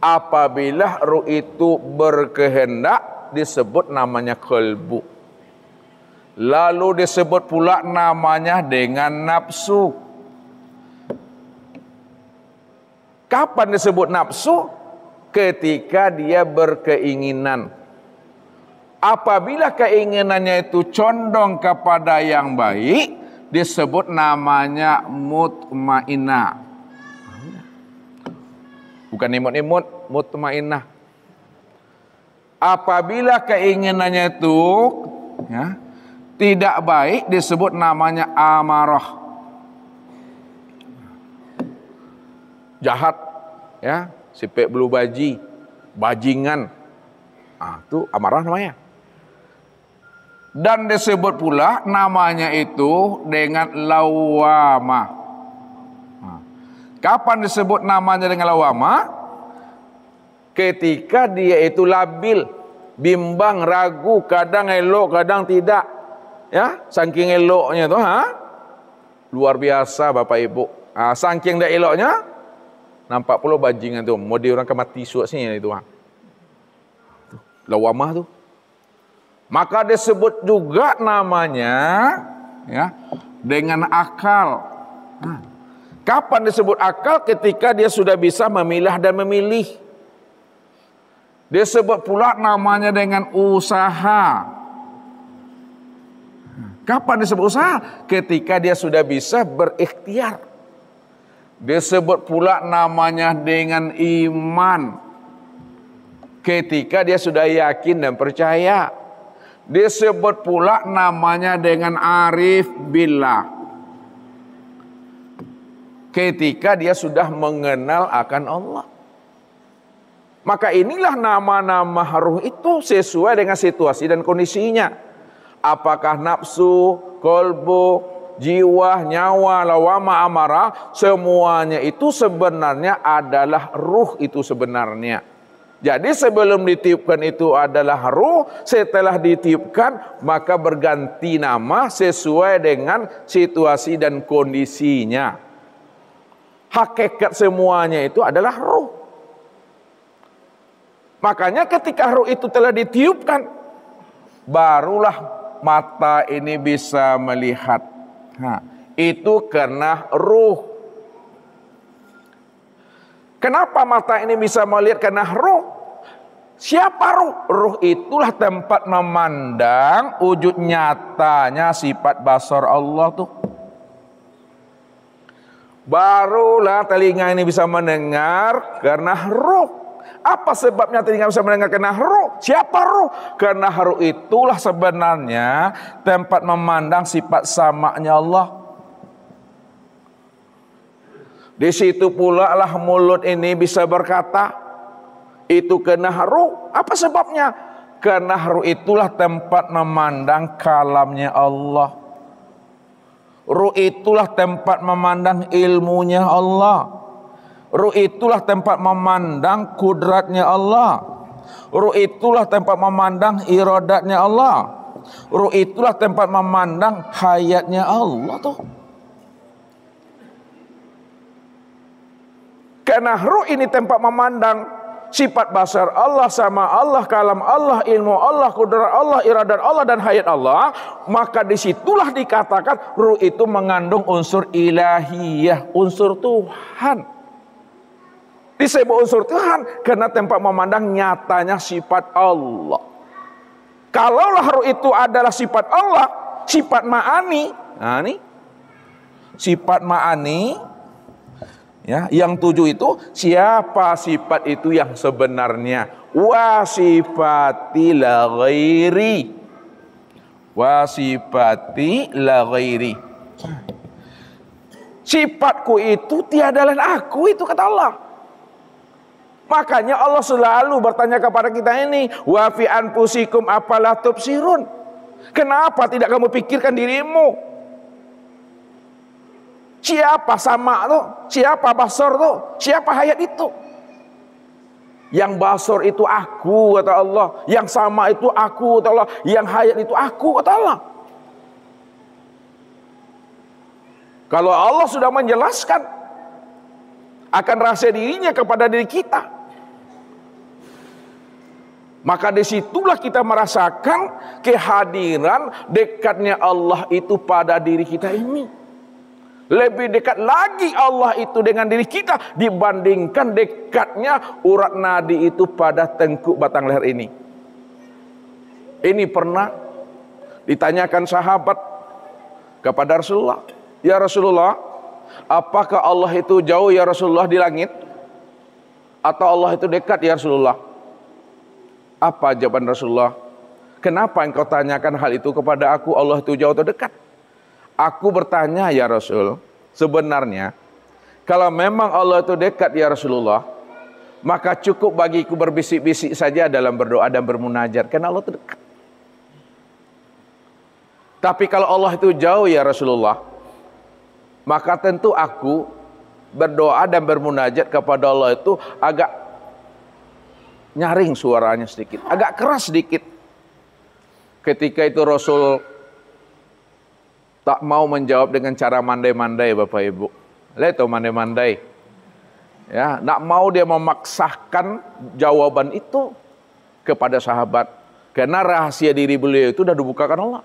Speaker 1: Apabila ruh itu berkehendak, disebut namanya kolbu. Lalu disebut pula namanya dengan nafsu. Kapan disebut nafsu? Ketika dia berkeinginan. Apabila keinginannya itu condong kepada yang baik, disebut namanya mutmainnah. Bukan imut-imut, mutmainnah. Apabila keinginannya itu tidak baik, disebut namanya amarah. Jahat, sipek belu baji, bajingan, itu amarah namanya. Dan disebut pula namanya itu dengan lawamah. Kapan disebut namanya dengan lawamah? Ketika dia itu labil, bimbang, ragu, kadang elok, kadang tidak. Saking eloknya tuh, luar biasa Bapak Ibu. Saking tidak eloknya, nampak pula bajingan tu, mau diorang ke mati suat sini itu. Lawamah tu. Maka disebut juga namanya dengan akal. Kapan disebut akal? Ketika dia sudah bisa memilah dan memilih. Disebut pula namanya dengan usaha. Kapan disebut usaha? Ketika dia sudah bisa berikhtiar. Disebut pula namanya dengan iman. Ketika dia sudah yakin dan percaya. Disebut pula namanya dengan arif billah. Ketika dia sudah mengenal akan Allah. Maka inilah nama-nama ruh itu sesuai dengan situasi dan kondisinya. Apakah nafsu, kolbu, jiwa, nyawa, lawama, amarah, semuanya itu sebenarnya adalah ruh itu sebenarnya. Jadi sebelum ditiupkan itu adalah ruh, setelah ditiupkan maka berganti nama sesuai dengan situasi dan kondisinya. Hakikat semuanya itu adalah ruh. Makanya ketika ruh itu telah ditiupkan, barulah mata ini bisa melihat. Itu karena ruh. Kenapa mata ini bisa melihat? Karena ruh. Siapa ruh? Ruh itulah tempat memandang wujud nyatanya sifat basar Allah tuh. Barulah telinga ini bisa mendengar karena ruh. Apa sebabnya telinga bisa mendengar karena ruh? Siapa ruh? Karena ruh itulah sebenarnya tempat memandang sifat samanya Allah. Di situ pula lah mulut ini bisa berkata. Itu karena ruh. Apa sebabnya? Karena ruh itulah tempat memandang kalamnya Allah. Ruh itulah tempat memandang ilmunya Allah. Ruh itulah tempat memandang kudratnya Allah. Ruh itulah tempat memandang iradatnya Allah. Ruh itulah tempat memandang hayatnya Allah tuh. Karena ruh ini tempat memandang sifat basar Allah, sama Allah, kalam Allah, ilmu Allah, kudrat Allah, iradat Allah, dan hayat Allah. Maka disitulah dikatakan ruh itu mengandung unsur ilahiyah, unsur Tuhan. Disebut unsur Tuhan karena tempat memandang nyatanya sifat Allah. Kalaulah ruh itu adalah sifat Allah, sifat ma'ani. Nah ini sifat ma'ani. Yang 7 itu siapa sifat itu yang sebenarnya? Wa sifati la ghairi. Wa sifati la ghairi. Sifatku itu tiada lain aku, itu kata Allah. Makanya Allah selalu bertanya kepada kita ini, wa fi anfusikum afala tubsirun. Kenapa tidak kamu pikirkan dirimu? Siapa sama tuh? Siapa basor tuh? Siapa hayat itu? Yang basor itu aku, kata Allah. Yang sama itu aku, kata Allah. Yang hayat itu aku, kata Allah. Kalau Allah sudah menjelaskan akan rahasia dirinya kepada diri kita, maka disitulah kita merasakan kehadiran dekatnya Allah itu pada diri kita ini. Lebih dekat lagi Allah itu dengan diri kita dibandingkan dekatnya urat nadi itu pada tengkuk batang leher ini. Ini pernah ditanyakan sahabat kepada Rasulullah, ya Rasulullah, apakah Allah itu jauh ya Rasulullah di langit? Atau Allah itu dekat ya Rasulullah? Apa jawaban Rasulullah? Kenapa engkau tanyakan hal itu kepada aku, Allah itu jauh atau dekat? Aku bertanya ya Rasul, sebenarnya kalau memang Allah itu dekat ya Rasulullah, maka cukup bagiku berbisik-bisik saja dalam berdoa dan bermunajat, karena Allah itu dekat. Tapi kalau Allah itu jauh ya Rasulullah, maka tentu aku berdoa dan bermunajat kepada Allah itu agak nyaring suaranya sedikit, agak keras sedikit. Ketika itu Rasul tak mau menjawab dengan cara mandai-mandai, Bapak Ibu. Lihat tuh mandai-mandai. Ya, tak mau dia memaksakan jawaban itu kepada sahabat. Karena rahasia diri beliau itu sudah dibukakan Allah.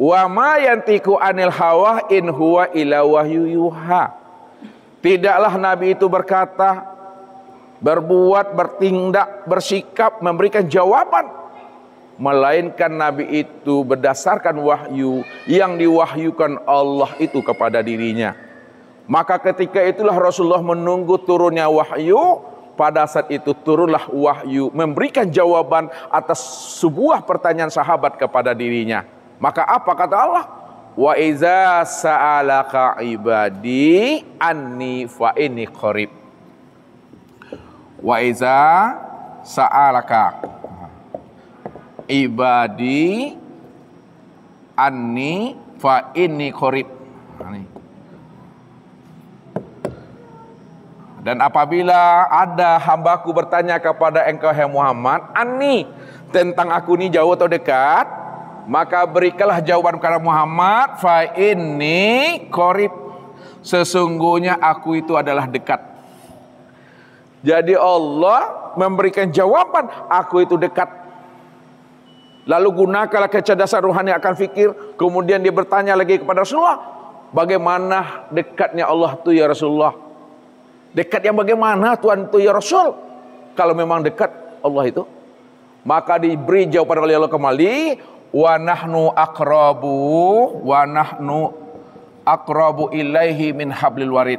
Speaker 1: Wa ma yantiqu anil hawa in huwa illa wahyu yuha. Tidaklah Nabi itu berkata, berbuat, bertindak, bersikap, memberikan jawaban, melainkan Nabi itu berdasarkan wahyu yang diwahyukan Allah itu kepada dirinya. Maka ketika itulah Rasulullah menunggu turunnya wahyu. Pada saat itu turunlah wahyu memberikan jawaban atas sebuah pertanyaan sahabat kepada dirinya. Maka apa kata Allah? Wa iza sa'alaka ibadi anni fa inni qarib. Wa iza sa'alaka ibadi anni fa inni qarib. Dan apabila ada hambaku bertanya kepada engkau hai Muhammad, anni, tentang aku ini jauh atau dekat, maka berikanlah jawaban kepada Muhammad, fa inni qarib, sesungguhnya aku itu adalah dekat. Jadi Allah memberikan jawaban, aku itu dekat. Lalu gunakanlah kecerdasan rohani akan fikir. Kemudian dia bertanya lagi kepada Rasulullah, bagaimana dekatnya Allah itu ya Rasulullah? Dekat yang bagaimana Tuhan itu ya Rasul? Kalau memang dekat Allah itu, maka diberi jawaban oleh Allah kembali, wa nahnu aqrabu ilaihi min hablil warid.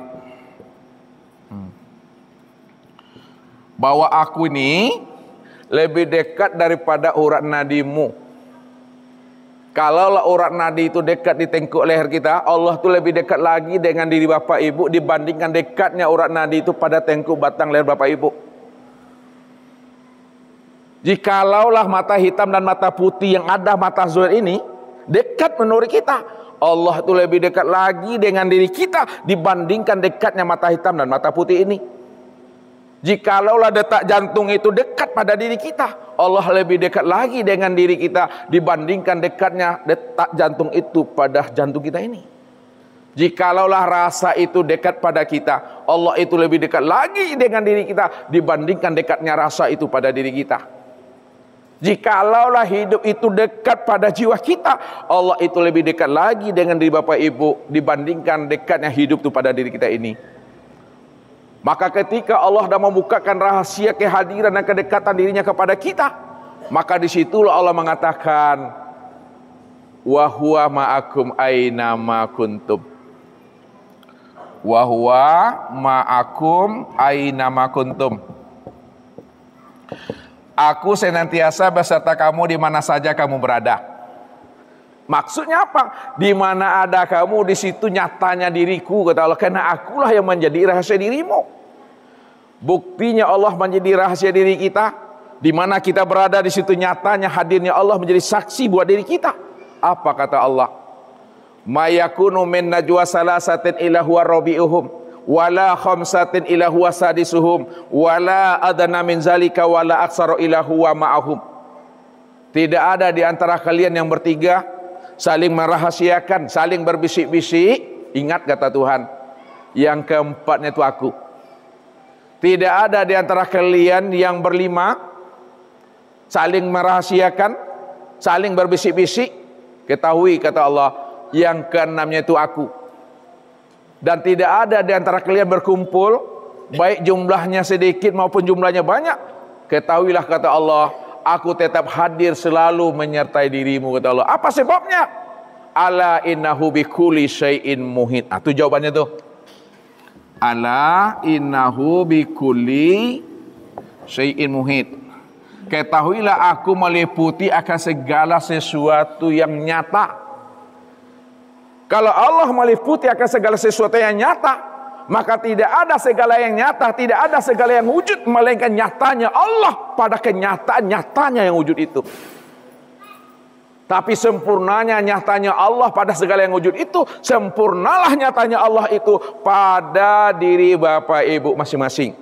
Speaker 1: Bahwa aku ini lebih dekat daripada urat nadimu. Kalaulah urat nadi itu dekat di tengkuk leher kita, Allah itu lebih dekat lagi dengan diri Bapak Ibu dibandingkan dekatnya urat nadi itu pada tengkuk batang leher Bapak Ibu. Jikalaulah mata hitam dan mata putih yang ada mata zuhur ini dekat menurut kita, Allah itu lebih dekat lagi dengan diri kita dibandingkan dekatnya mata hitam dan mata putih ini. Jikalaulah detak jantung itu dekat pada diri kita, Allah lebih dekat lagi dengan diri kita dibandingkan dekatnya detak jantung itu pada jantung kita ini. Jikalaulah rasa itu dekat pada kita, Allah itu lebih dekat lagi dengan diri kita dibandingkan dekatnya rasa itu pada diri kita. Jikalaulah hidup itu dekat pada jiwa kita, Allah itu lebih dekat lagi dengan diri Bapak Ibu dibandingkan dekatnya hidup itu pada diri kita ini. Maka ketika Allah sudah membukakan rahasia kehadiran dan kedekatan dirinya kepada kita, maka disitulah Allah mengatakan, wa huwa ma'akum aina ma kuntum. Wa huwa ma'akum aina ma kuntum. Aku senantiasa beserta kamu di mana saja kamu berada. Maksudnya apa? Di mana ada kamu, di situ nyatanya diriku, kata Allah. Karena akulah yang menjadi rahasia dirimu. Buktinya Allah menjadi rahasia diri kita. Di mana kita berada di situ nyatanya hadirnya Allah menjadi saksi buat diri kita. Apa kata Allah? Ma yakunu min najwa salasatin illa huwa rabi'uhum wala khamsatin illa huwa sadisuhum wala adna min zalika wala aksara illa huwa ma'ahum. Tidak ada di antara kalian yang bertiga saling merahasiakan, saling berbisik-bisik. Ingat kata Tuhan, yang keempatnya itu aku. Tidak ada di antara kalian yang berlima saling merahasiakan, saling berbisik-bisik. Ketahui kata Allah, yang keenamnya itu aku. Dan tidak ada di antara kalian berkumpul, baik jumlahnya sedikit maupun jumlahnya banyak. Ketahuilah kata Allah, aku tetap hadir selalu menyertai dirimu kata Allah. Apa sebabnya? Ala innahu bikulli syai'in muhit. Itu jawabannya tuh. Ala innahu bikulli syai'in muhit. Ketahuilah aku meliputi akan segala sesuatu yang nyata. Kalau Allah meliputi akan segala sesuatu yang nyata, maka tidak ada segala yang nyata, tidak ada segala yang wujud, melainkan nyatanya Allah pada kenyataan nyatanya yang wujud itu. Tapi sempurnanya nyatanya Allah pada segala yang wujud itu, sempurnalah nyatanya Allah itu pada diri Bapak Ibu masing-masing.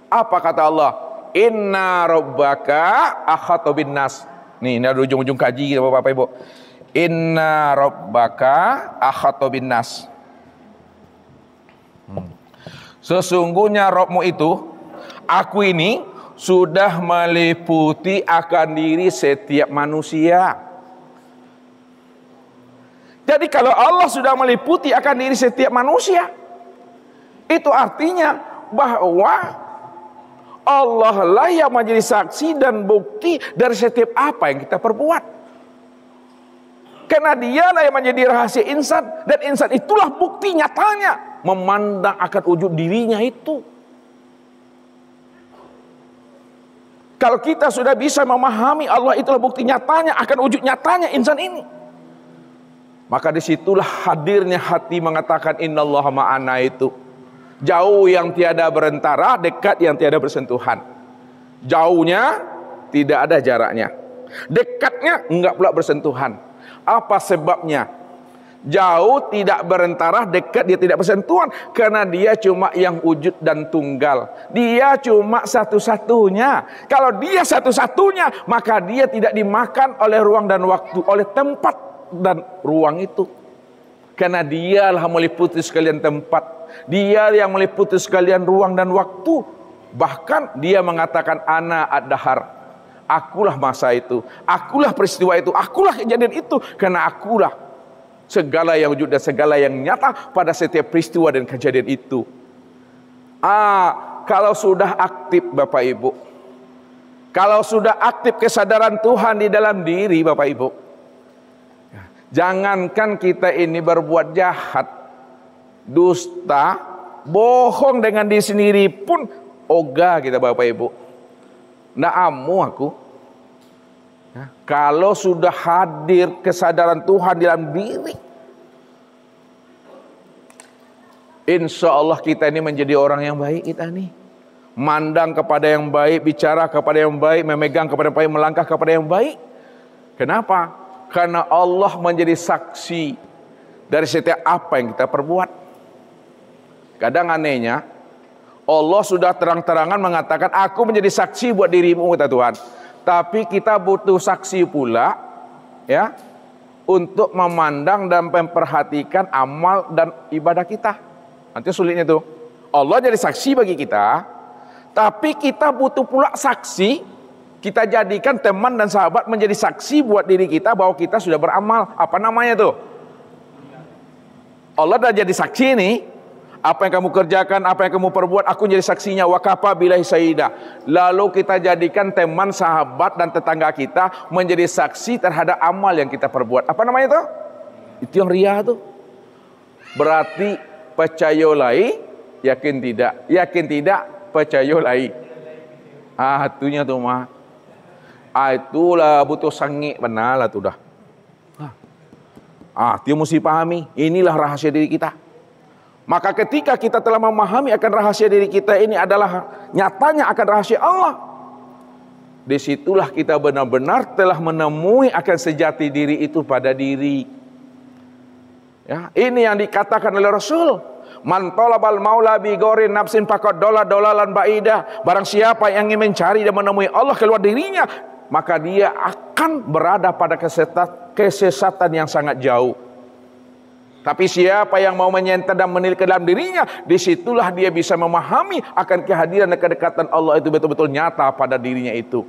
Speaker 1: Apa kata Allah? Inna rabbaka akhata bin nas. Ini ada ujung-ujung kaji kita Bapak Ibu. Inna rabbaka akhata bin nas. Sesungguhnya Rabbmu itu, aku ini sudah meliputi akan diri setiap manusia. Jadi kalau Allah sudah meliputi akan diri setiap manusia, itu artinya bahwa Allah lah yang menjadi saksi dan bukti dari setiap apa yang kita perbuat. Karena dialah yang menjadi rahasia insan, dan insan itulah bukti nyatanya memandang akan wujud dirinya itu. Kalau kita sudah bisa memahami Allah itulah bukti nyatanya akan wujud nyatanya insan ini, maka disitulah hadirnya hati mengatakan innallaha ma'ana itu. Jauh yang tiada berantara, dekat yang tiada bersentuhan. Jauhnya tidak ada jaraknya, dekatnya enggak pula bersentuhan. Apa sebabnya? Jauh tidak berantara, dekat dia tidak bersentuhan, karena dia cuma yang wujud dan tunggal. Dia cuma satu-satunya. Kalau dia satu-satunya, maka dia tidak dimakan oleh ruang dan waktu, oleh tempat dan ruang itu. Karena dialah meliputi sekalian tempat, dia yang meliputi sekalian ruang dan waktu. Bahkan dia mengatakan ana ad-dahar, akulah masa itu, akulah peristiwa itu, akulah kejadian itu. Karena akulah segala yang wujud dan segala yang nyata pada setiap peristiwa dan kejadian itu. Kalau sudah aktif Bapak Ibu, kalau sudah aktif kesadaran Tuhan di dalam diri Bapak Ibu, jangankan kita ini berbuat jahat, dusta, bohong dengan diri sendiri pun ogah kita Bapak Ibu. Nggak amu aku. Kalau sudah hadir kesadaran Tuhan dalam diri, insya Allah kita ini menjadi orang yang baik. Kita nih mandang kepada yang baik, bicara kepada yang baik, memegang kepada yang baik, melangkah kepada yang baik. Kenapa? Karena Allah menjadi saksi dari setiap apa yang kita perbuat. Kadang anehnya, Allah sudah terang-terangan mengatakan, aku menjadi saksi buat dirimu, kata Tuhan. Tapi kita butuh saksi pula, ya, untuk memandang dan memperhatikan amal dan ibadah kita. Nanti sulitnya tuh. Allah jadi saksi bagi kita, tapi kita butuh pula saksi. Kita jadikan teman dan sahabat menjadi saksi buat diri kita bahwa kita sudah beramal. Apa namanya tuh? Allah dah jadi saksi nih. Apa yang kamu kerjakan, apa yang kamu perbuat, aku jadi saksinya. Wa kafa billahi syahida. Lalu kita jadikan teman, sahabat dan tetangga kita menjadi saksi terhadap amal yang kita perbuat. Apa namanya tuh? Itu yang riya tuh. Berarti percayolai, yakin tidak. Yakin tidak, percayolai. Itunya tuh mah. Itulah butuh sangit benar lah tuh dah. Dia mesti pahami. Inilah rahasia diri kita. Maka ketika kita telah memahami akan rahasia diri kita ini adalah nyatanya akan rahasia Allah, disitulah kita benar-benar telah menemui akan sejati diri itu pada diri. Ya, ini yang dikatakan oleh Rasul, man talabal maula bi ghairi nafsin faqad dolalan baidah. Barang siapa yang ingin mencari dan menemui Allah keluar dirinya, maka dia akan berada pada kesesatan yang sangat jauh. Tapi siapa yang mau menyentuh dan menilik ke dalam dirinya, disitulah dia bisa memahami akan kehadiran dan kedekatan Allah itu betul-betul nyata pada dirinya itu.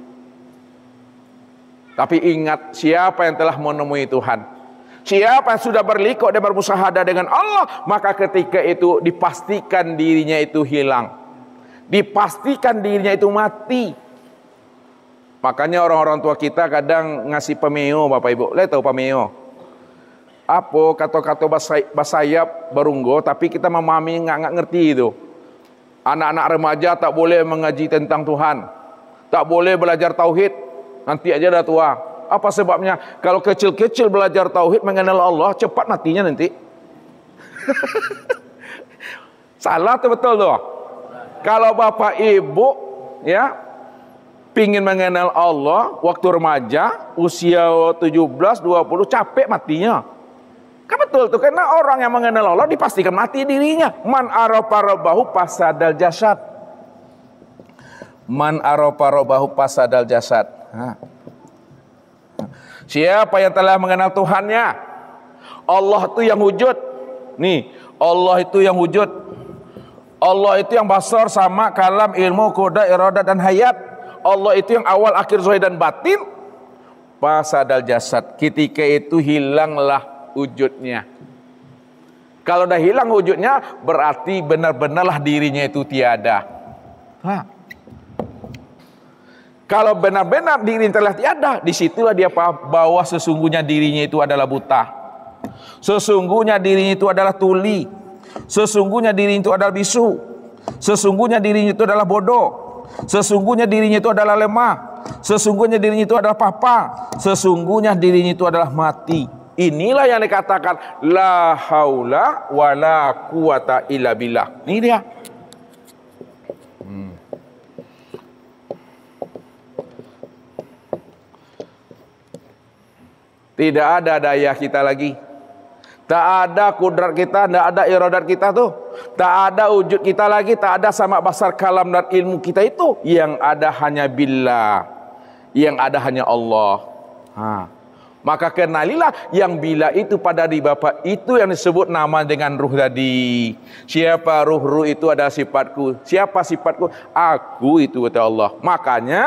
Speaker 1: Tapi ingat, siapa yang telah menemui Tuhan, siapa yang sudah berlikuk dan bermusyahadah dengan Allah, maka ketika itu dipastikan dirinya itu hilang, dipastikan dirinya itu mati. Makanya orang-orang tua kita kadang ngasih pameo, Bapak Ibu. Lihat tahu pameo? Apa kata-kata basayap berunggo, tapi kita memahami nggak ngerti itu. Anak-anak remaja tak boleh mengaji tentang Tuhan, tak boleh belajar tauhid, nanti aja dah tua. Apa sebabnya? Kalau kecil-kecil belajar tauhid, mengenal Allah, cepat matinya nanti. Salah atau betul tuh? Kalau bapak ibu ya pingin mengenal Allah waktu remaja, usia 17, 20, capek matinya. Kan betul tuh, karena orang yang mengenal Allah dipastikan mati dirinya. Man arafa rabbahu fasadal jasad. Man arafa rabbahu fasadal jasad. Siapa yang telah mengenal Tuhannya, Allah itu yang wujud. Nih, Allah itu yang wujud. Allah itu yang basar, sama, kalam, ilmu, koda, iradah dan hayat. Allah itu yang awal, akhir, zahir dan batin. Fasadal jasad. Ketika itu hilanglah wujudnya. Kalau dah hilang wujudnya, berarti benar-benarlah dirinya itu tiada. Kalau benar-benar diri telah tiada, disitulah dia bahwa sesungguhnya dirinya itu adalah buta, sesungguhnya dirinya itu adalah tuli, sesungguhnya dirinya itu adalah bisu, sesungguhnya dirinya itu adalah bodoh, sesungguhnya dirinya itu adalah lemah, sesungguhnya dirinya itu adalah papa, sesungguhnya dirinya itu adalah mati. Inilah yang dikatakan la haula wala quwata illa billah. Ini dia. Tidak ada daya kita lagi, tak ada kudrat kita, tak ada iradat kita tuh, tak ada wujud kita lagi, tak ada sama basar kalam dan ilmu kita itu. Yang ada hanya billah, yang ada hanya Allah. Maka kenalilah yang bila itu pada diri Bapak, itu yang disebut nama dengan ruh tadi. Siapa ruh itu adalah sifatku. Siapa sifatku? Aku itu, kata Allah. Makanya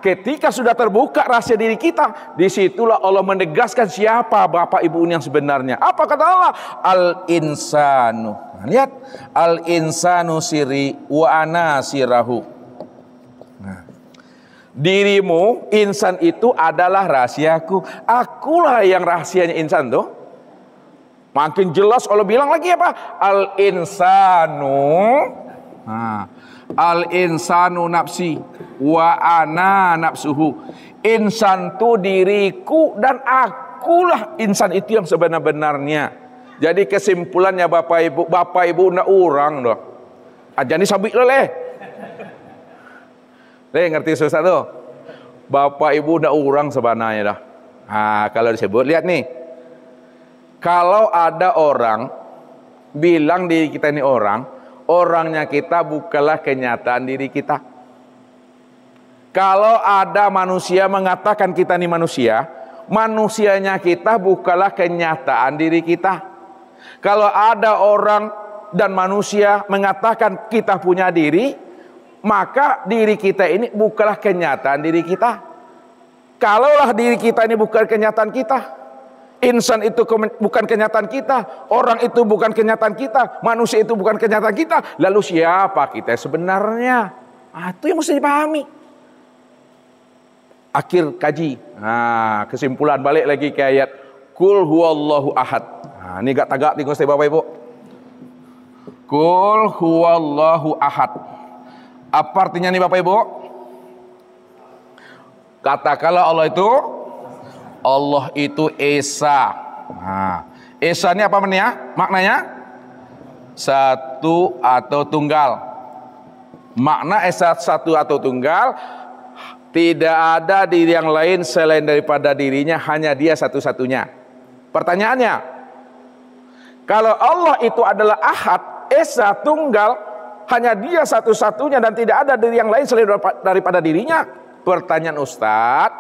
Speaker 1: ketika sudah terbuka rahasia diri kita, disitulah Allah menegaskan siapa Bapak Ibu yang sebenarnya. Apa kata Allah? Al-insanu. Lihat, al-insanu siri wa ana sirahu. Dirimu, insan itu adalah rahasiaku. Akulah yang rahasianya insan tuh. Makin jelas Allah bilang lagi apa? Al-insanu. Al-insanu nafsi wa ana nafsuhu. Insan itu diriku dan akulah insan itu yang sebenar-benarnya. Jadi kesimpulannya Bapak Ibu nak orang doh. Ajani sabik leh. Ngerti susah tuh? Bapak Ibu nak orang sebenarnya dah. Kalau disebut, lihat nih. Kalau ada orang bilang diri kita ini orang, orangnya kita bukanlah kenyataan diri kita. Kalau ada manusia mengatakan kita ini manusia, manusianya kita bukanlah kenyataan diri kita. Kalau ada orang dan manusia mengatakan kita punya diri, maka diri kita ini bukanlah kenyataan diri kita. Kalaulah diri kita ini bukan kenyataan kita, insan itu bukan kenyataan kita, orang itu bukan kenyataan kita, manusia itu bukan kenyataan kita, lalu siapa kita sebenarnya? Itu yang mesti dipahami. Akhir kaji. Kesimpulan balik lagi ke ayat Qul huwallahu ahad. Ini gak tagak di Gusti Bapak Ibu. Qul huwallahu ahad. Apa artinya nih Bapak Ibu? Katakanlah Allah itu Esa. Esa ini apa maknanya? satu atau tunggal. Makna esa satu atau tunggal, tidak ada diri yang lain selain daripada dirinya, hanya dia satu-satunya. Pertanyaannya, kalau Allah itu adalah ahad, esa tunggal, hanya dia satu-satunya dan tidak ada diri yang lain selain daripada dirinya. Pertanyaan Ustadz,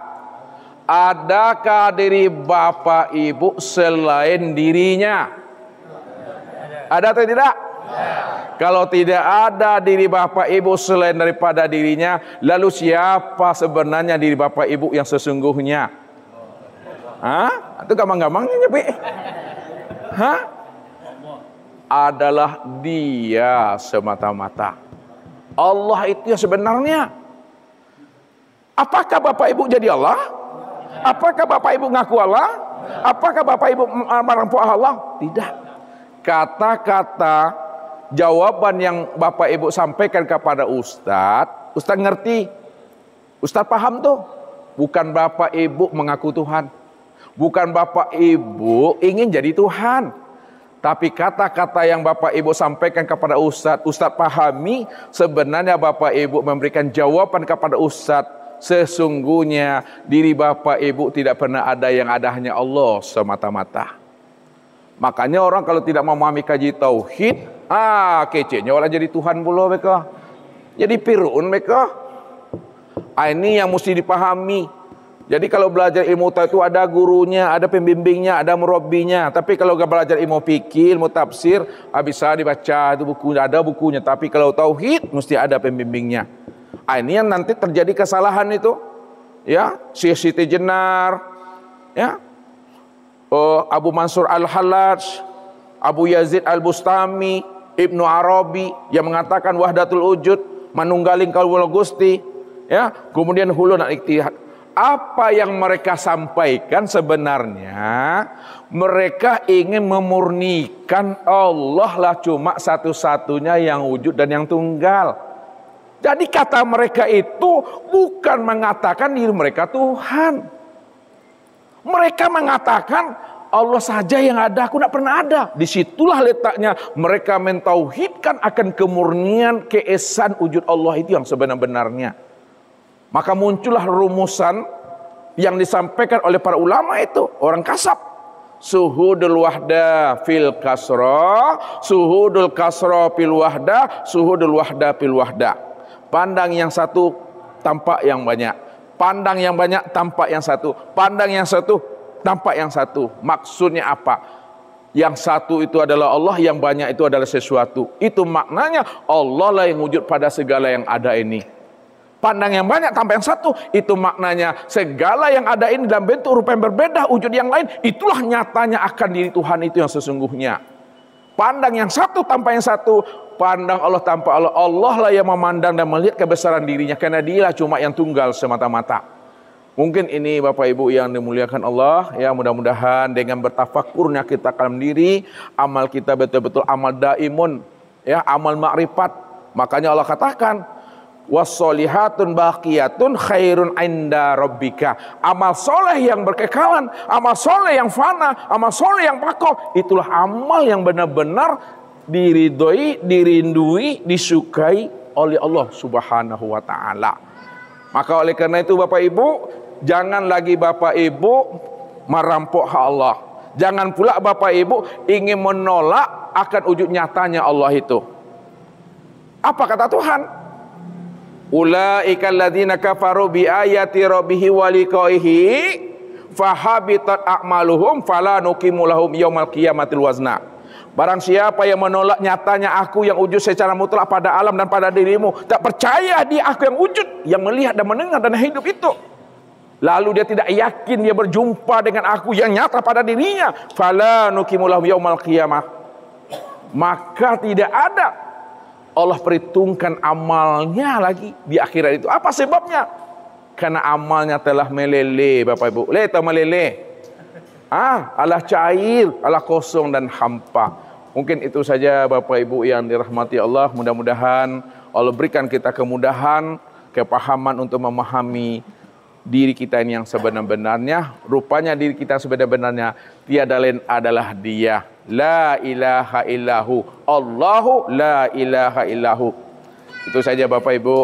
Speaker 1: adakah diri bapak ibu selain dirinya? Ada atau tidak? Kalau tidak ada diri bapak ibu selain daripada dirinya, lalu siapa sebenarnya diri bapak ibu yang sesungguhnya? Hah? Itu gampang-gampangnya nyepi. Hah? Adalah dia semata-mata. Allah itu yang sebenarnya. Apakah bapak ibu jadi Allah? Apakah bapak ibu ngaku Allah? Apakah bapak ibu merampu Allah? Tidak. Kata-kata jawaban yang bapak ibu sampaikan kepada Ustadz, Ustadz ngerti, Ustadz paham tuh. Bukan bapak ibu mengaku Tuhan, bukan bapak ibu ingin jadi Tuhan, tapi kata-kata yang bapak ibu sampaikan kepada Ustadz, Ustadz pahami. Sebenarnya bapak ibu memberikan jawaban kepada Ustadz, sesungguhnya diri bapak ibu tidak pernah ada, yang ada hanya Allah semata-mata. Makanya orang kalau tidak memahami kaji tauhid, kecenya orang jadi Tuhan pula mereka, jadi pirun mereka. Ini yang mesti dipahami. Jadi kalau belajar ilmu tauhid itu ada gurunya, ada pembimbingnya, ada murabbinya. Tapi kalau belajar ilmu fikih, ilmu tafsir, bisa dibaca itu bukunya, ada bukunya. Tapi kalau tauhid mesti ada pembimbingnya. Ini yang nanti terjadi kesalahan itu, ya, Syekh Siti Jenar, ya, Abu Mansur Al-Hallaj, Abu Yazid Al-Bustami, Ibnu Arabi yang mengatakan wahdatul wujud, manunggaling kaul Gusti, ya, kemudian hulun dan iktihad. Apa yang mereka sampaikan sebenarnya, mereka ingin memurnikan Allah lah cuma satu-satunya yang wujud dan yang tunggal. Jadi kata mereka itu bukan mengatakan diri mereka Tuhan. Mereka mengatakan Allah saja yang ada, aku tidak pernah ada. Disitulah letaknya mereka mentauhidkan akan kemurnian keesan wujud Allah itu yang sebenar-benarnya. Maka muncullah rumusan yang disampaikan oleh para ulama itu, orang kasab. Suhudul wahda fil kasra, suhudul kasra fil wahda, suhudul wahda fil wahda. Pandang yang satu tampak yang banyak, pandang yang banyak tampak yang satu, pandang yang satu tampak yang satu. Maksudnya apa? Yang satu itu adalah Allah, yang banyak itu adalah sesuatu. Itu maknanya Allah lah yang wujud pada segala yang ada ini. Pandang yang banyak tampak yang satu, itu maknanya segala yang ada ini dalam bentuk rupa yang berbeda, wujud yang lain, itulah nyatanya akan diri Tuhan itu yang sesungguhnya. Pandang yang satu tampak yang satu, pandang Allah tampak Allah. Allah lah yang memandang dan melihat kebesaran dirinya, karena Dialah cuma yang tunggal semata-mata. Mungkin ini Bapak Ibu yang dimuliakan Allah, ya, mudah-mudahan dengan bertafakurnya kita akan diri, amal kita betul-betul amal daimun, ya, amal makrifat. Makanya Allah katakan, wassolihatun baqiyatun khairun inda rabbika. Amal soleh yang berkekalan, amal soleh yang fana, amal soleh yang baqa, itulah amal yang benar-benar diridhoi, dirindui, disukai oleh Allah Subhanahu wa taala. Maka oleh karena itu Bapak Ibu, jangan lagi Bapak Ibu merampok hak Allah. Jangan pula Bapak Ibu ingin menolak akan wujud nyatanya Allah itu. Apa kata Tuhan? Ulaika alladzina kafaru bi ayati rabbih wa liqaihi fahabitat a'maluhum fala nuqimu lahum yaumal qiyamatil wazna. Barang siapa yang menolak nyatanya aku yang wujud secara mutlak pada alam dan pada dirimu, tak percaya dia aku yang wujud, yang melihat dan mendengar dan hidup itu, lalu dia tidak yakin dia berjumpa dengan aku yang nyata pada dirinya, fala nuqimu lahum yaumal qiyamah, maka tidak ada Allah perhitungkan amalnya lagi di akhirat itu. Apa sebabnya? Karena amalnya telah meleleh Bapak Ibu. Leta meleleh. Alah cair, alah kosong dan hampa. Mungkin itu saja Bapak Ibu yang dirahmati Allah. Mudah-mudahan Allah berikan kita kemudahan, kepahaman untuk memahami diri kita ini yang sebenar-benarnya. Rupanya diri kita sebenar-benarnya tiada lain adalah Dia. la ilaha illahu. Allahu la ilaha illahu. Itu saja Bapak Ibu.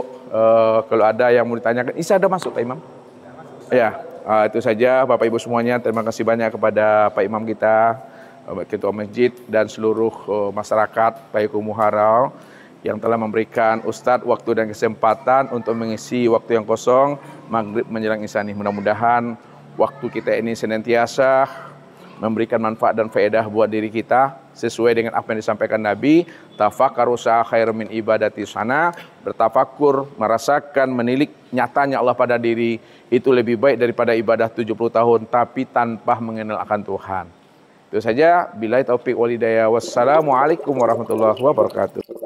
Speaker 1: Kalau ada yang mau ditanyakan, Isa ada masuk Pak Imam? Ya, itu saja Bapak Ibu semuanya. Terima kasih banyak kepada Pak Imam kita, Ketua Masjid dan seluruh masyarakat Payakumbuh Muharram yang telah memberikan Ustadz waktu dan kesempatan untuk mengisi waktu yang kosong maghrib menjelang isya ini. Mudah-mudahan waktu kita ini senantiasa memberikan manfaat dan faedah buat diri kita sesuai dengan apa yang disampaikan Nabi. Tafakkaru khairum min ibadati sana. Bertafakur, merasakan, menilik nyatanya Allah pada diri itu lebih baik daripada ibadah 70 tahun tapi tanpa mengenal akan Tuhan. Itu saja. Billahi taufiq wal hidayah. Wassalamualaikum warahmatullahi wabarakatuh.